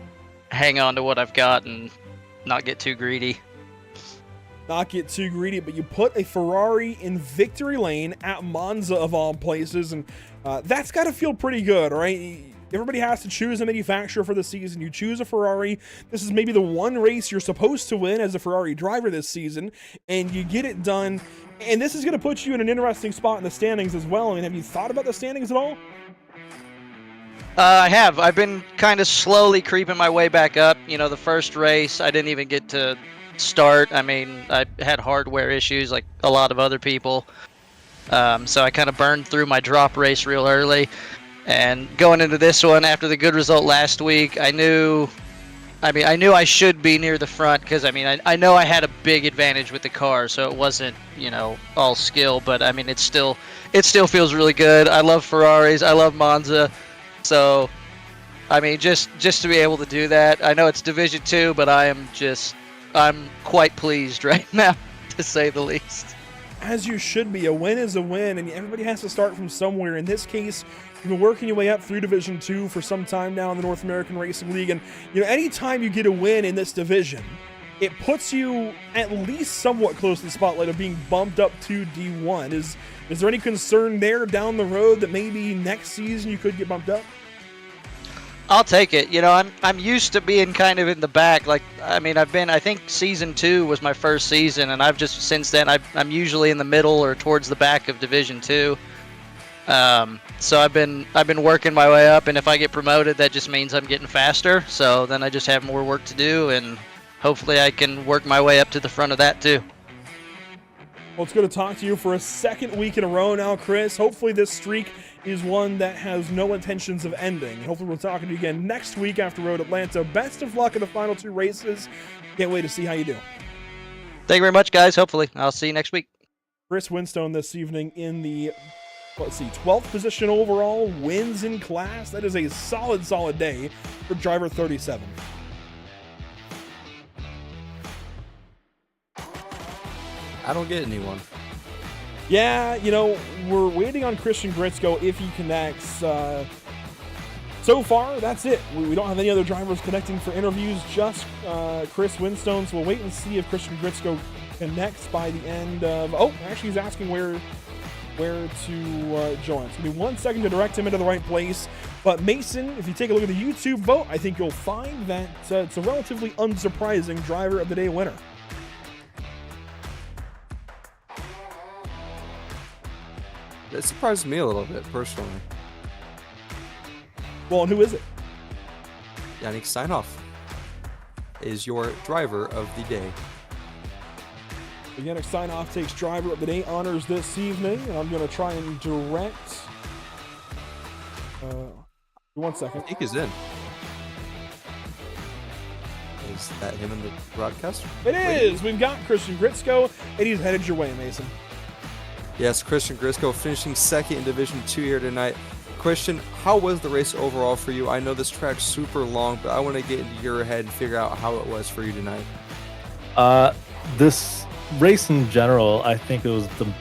hang on to what I've got and not get too greedy. Not get too greedy, but you put a Ferrari in victory lane at Monza of all places, and that's got to feel pretty good, right? Everybody has to choose a manufacturer for the season. You choose a Ferrari. This is maybe the one race you're supposed to win as a Ferrari driver this season, and you get it done. And this is going to put you in an interesting spot in the standings as well. I mean, have you thought about the standings at all? I have. I've been kind of slowly creeping my way back up. You know, the first race, I didn't even get to start. I mean, I had hardware issues like a lot of other people. So I kind of burned through my drop race real early. And going into this one, after the good result last week, I knew I should be near the front because, I know I had a big advantage with the car, so it wasn't, all skill. But, it still feels really good. I love Ferraris. I love Monza. So, just to be able to do that, I know it's Division 2, but I'm quite pleased right now, to say the least. As you should be. A win is a win, and everybody has to start from somewhere. In this case, you've been working your way up through Division 2 for some time now in the North American Racing League, and anytime you get a win in this division, it puts you at least somewhat close to the spotlight of being bumped up to D1. Is there any concern there down the road that maybe next season you could get bumped up? I'll take it. I'm used to being kind of in the back. I think Season 2 was my first season, and since then, I'm usually in the middle or towards the back of Division 2. So I've been working my way up, and if I get promoted, that just means I'm getting faster. So then I just have more work to do, and hopefully I can work my way up to the front of that too. Well, it's good to talk to you for a second week in a row now, Chris. Hopefully this streak is one that has no intentions of ending. Hopefully we'll talk to you again next week after Road Atlanta. Best of luck in the final 2 races. Can't wait to see how you do. Thank you very much, guys. Hopefully I'll see you next week. Chris Winstone this evening in the 12th position overall, wins in class. That is a solid day for driver 37. I don't get anyone. Yeah, we're waiting on Christian Gritzko if he connects. So far, that's it. We don't have any other drivers connecting for interviews, just Chris Winstone. So we'll wait and see if Christian Gritzko connects by the end of... Oh, actually, he's asking where to join. So give me 1 second to direct him into the right place. But Mason, if you take a look at the YouTube vote, I think you'll find that it's a relatively unsurprising driver of the day winner. It surprised me a little bit, personally. Well, and who is it? Yannick Steinhoff is your driver of the day. Yannick Steinhoff takes driver of the day honors this evening, and I'm going to try and direct... 1 second. I think he's in. Is that him in the broadcast? It is! We've got Christian Gritzko, and he's headed your way, Mason. Yes, Christian Gritzko finishing second in Division 2 here tonight. Christian, how was the race overall for you? I know this track's super long, but I want to get into your head and figure out how it was for you tonight. This race in general, I think it was the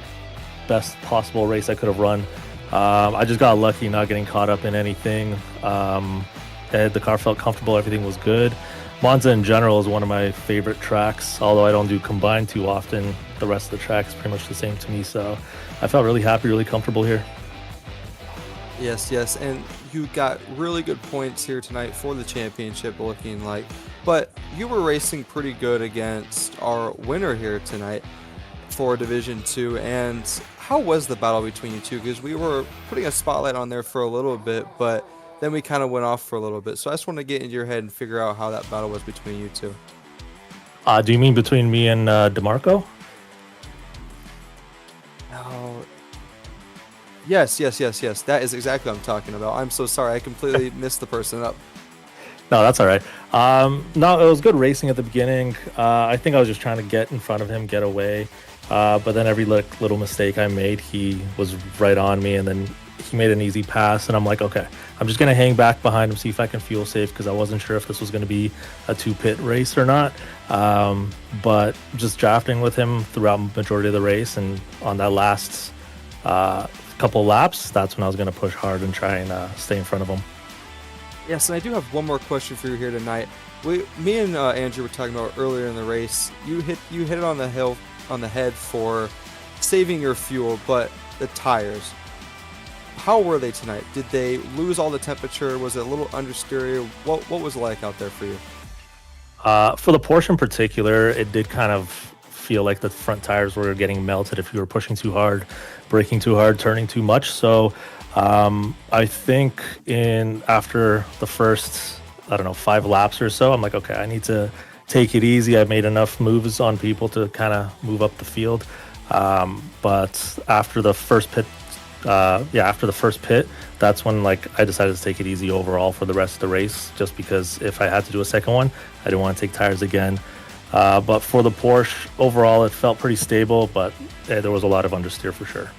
best possible race I could have run. I just got lucky not getting caught up in anything. The car felt comfortable. Everything was good. Monza in general is one of my favorite tracks, although I don't do combined too often. The rest of the track is pretty much the same to me, so I felt really happy, really comfortable here. Yes, and you got really good points here tonight for the championship, looking like But you were racing pretty good against our winner here tonight for Division 2. And how was the battle between you two? Because we were putting a spotlight on there for a little bit, but then we kind of went off for a little bit. So I just want to get into your head and figure out how that battle was between you two. Do you mean between me and DeMarco? Oh, yes. That is exactly what I'm talking about. I'm so sorry. I completely missed the person up. No, that's all right. No, it was good racing at the beginning. I think I was just trying to get in front of him, get away. But then every little mistake I made, he was right on me, and then he made an easy pass, and I'm like, okay, I'm just going to hang back behind him, see if I can fuel safe, because I wasn't sure if this was going to be a 2-pit race or not. But just drafting with him throughout the majority of the race, and on that last couple laps, that's when I was going to push hard and try and stay in front of him. Yes, and I do have one more question for you here tonight. Me and Andrew were talking about earlier in the race. You hit it on the head for saving your fuel, but the tires, how were they tonight? Did they lose all the temperature? Was it a little understeer? What was it like out there for you? For the Porsche in particular, it did kind of feel like the front tires were getting melted if you were pushing too hard, braking too hard, turning too much. So I think after the first, 5 laps or so, I'm like, okay, I need to take it easy. I made enough moves on people to kind of move up the field. But after the first pit, that's when I decided to take it easy overall for the rest of the race, just because if I had to do a second one, I didn't want to take tires again. But for the Porsche, overall, it felt pretty stable, but there was a lot of understeer for sure.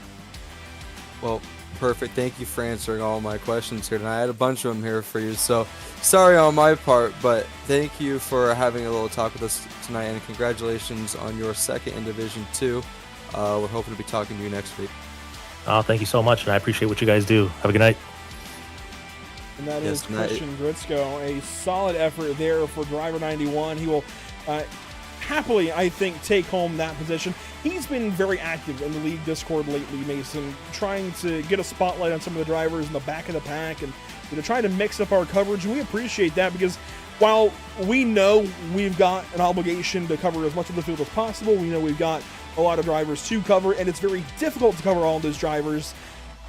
Well, perfect. Thank you for answering all my questions here tonight. I had a bunch of them here for you, so sorry on my part, but thank you for having a little talk with us tonight, and congratulations on your second in Division 2. We're hoping to be talking to you next week. Oh, thank you so much, and I appreciate what you guys do. Have a good night. And that is Christian Gritzko. A solid effort there for driver 91. He will happily, I think, take home that position. He's been very active in the league Discord lately, Mason, trying to get a spotlight on some of the drivers in the back of the pack and trying to mix up our coverage. And we appreciate that, because while we know we've got an obligation to cover as much of the field as possible, we know we've got a lot of drivers to cover, and it's very difficult to cover all those drivers.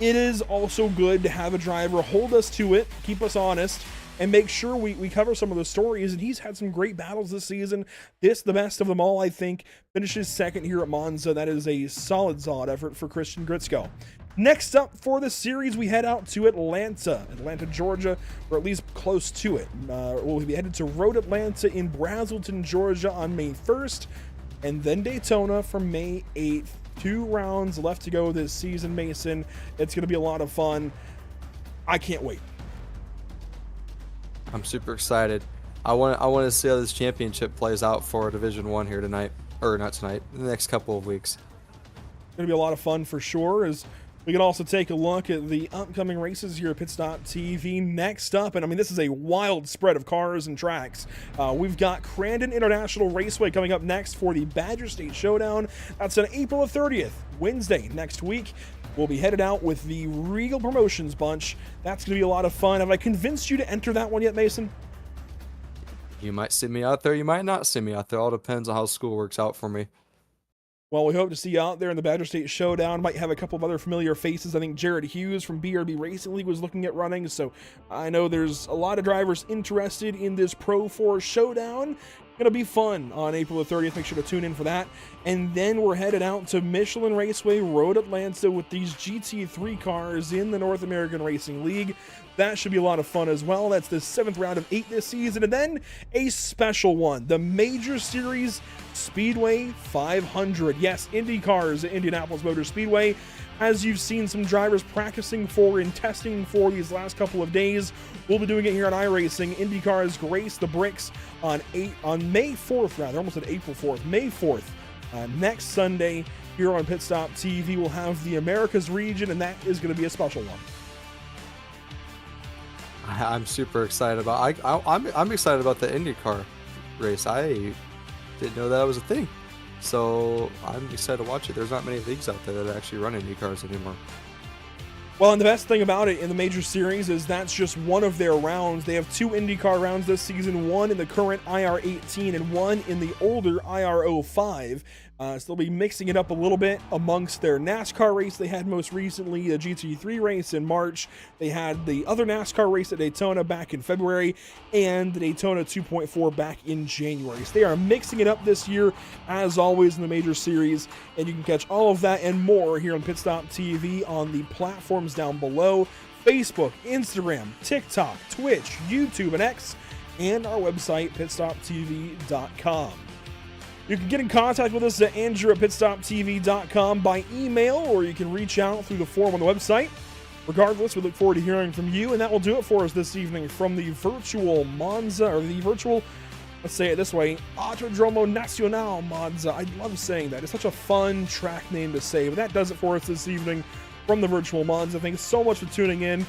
It is also good to have a driver hold us to it, keep us honest, and make sure we cover some of the stories. And he's had some great battles this season. This, the best of them all, I think, finishes second here at Monza. That is a solid effort for Christian Gritzko. Next up for the series, we head out to Atlanta, Georgia, or at least close to it. We'll be headed to Road Atlanta in Braselton, Georgia on May 1st, and then Daytona for May 8th. 2 rounds left to go this season, Mason. It's going to be a lot of fun. I can't wait. I'm super excited. I want to see how this championship plays out for Division 1 here tonight, or not tonight, in the next couple of weeks. It's going to be a lot of fun for sure, as we can also take a look at the upcoming races here at Pit Stop TV next up. And I mean, this is a wild spread of cars and tracks. We've got Crandon International Raceway coming up next for the Badger State Showdown. That's on April 30th, Wednesday next week. We'll be headed out with the Regal Promotions bunch. That's going to be a lot of fun. Have I convinced you to enter that one yet, Mason? You might see me out there. You might not see me out there. All depends on how school works out for me. Well, we hope to see you out there in the Badger State Showdown. Might have a couple of other familiar faces. I think Jared Hughes from BRB Racing League was looking at running, so I know there's a lot of drivers interested in this Pro 4 Showdown. Gonna be fun on April the 30th. Make sure to tune in for that. And then we're headed out to Michelin Raceway, Road Atlanta, with these GT3 cars in the North American Racing League. That should be a lot of fun as well. That's the 7th round of 8 this season. And then a special one, the Major Series Speedway 500. Yes, Indy cars at Indianapolis Motor Speedway. As you've seen some drivers practicing for and testing for these last couple of days, we'll be doing it here on iRacing. IndyCars grace the bricks on May 4th, rather. Almost at April 4th. May 4th. Next Sunday here on Pit Stop TV, we'll have the Americas region, and that is going to be a special one. I'm super excited about. I'm excited about the IndyCar race. I didn't know that was a thing, so I'm excited to watch it. There's not many leagues out there that actually run IndyCars anymore. Well, and the best thing about it in the major series is that's just one of their rounds. They have 2 IndyCar rounds this season, one in the current IR18 and one in the older IR05. So they'll be mixing it up a little bit amongst their NASCAR race they had most recently, the GT3 race in March. They had the other NASCAR race at Daytona back in February, and the Daytona 2.4 back in January. So they are mixing it up this year, as always, in the major series, and you can catch all of that and more here on Pit Stop TV on the platforms down below: Facebook, Instagram, TikTok, Twitch, YouTube, and X, and our website, pitstoptv.com. You can get in contact with us at andrew@pitstoptv.com by email, or you can reach out through the form on the website. Regardless, we look forward to hearing from you, and that will do it for us this evening from the virtual Monza, or the virtual, let's say it this way, Autodromo Nacional Monza. I love saying that. It's such a fun track name to say, but that does it for us this evening from the virtual Monza. Thanks so much for tuning in.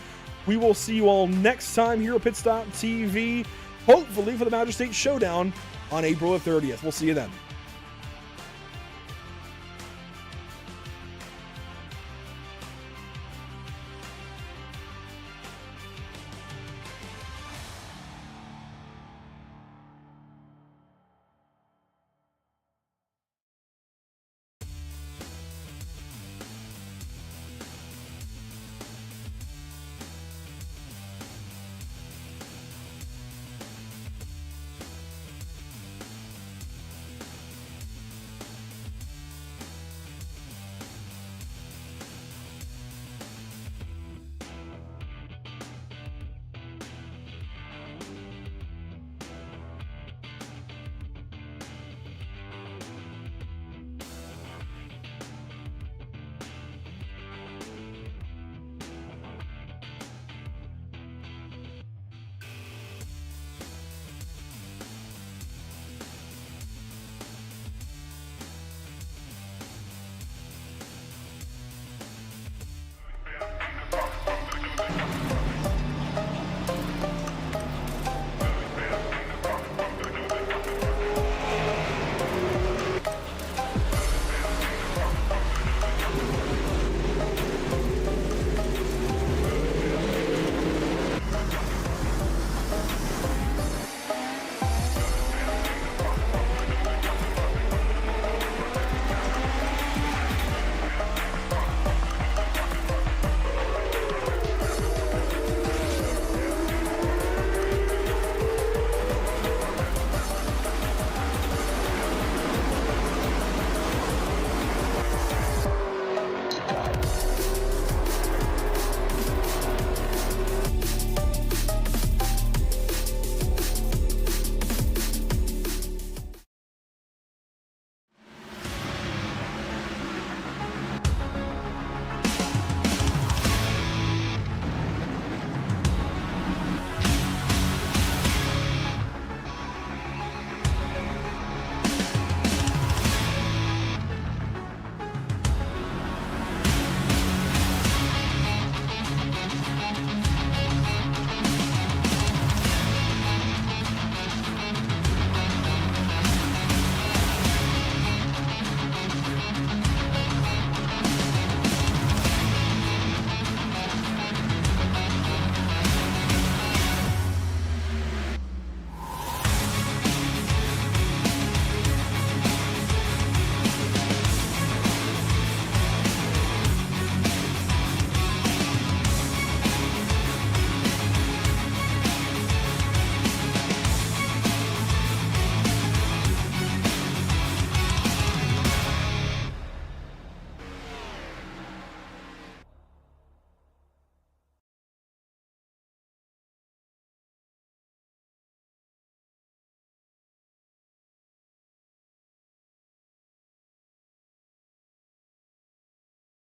We will see you all next time here at Pit Stop TV, hopefully for the Magistrate Showdown on April the 30th. We'll see you then.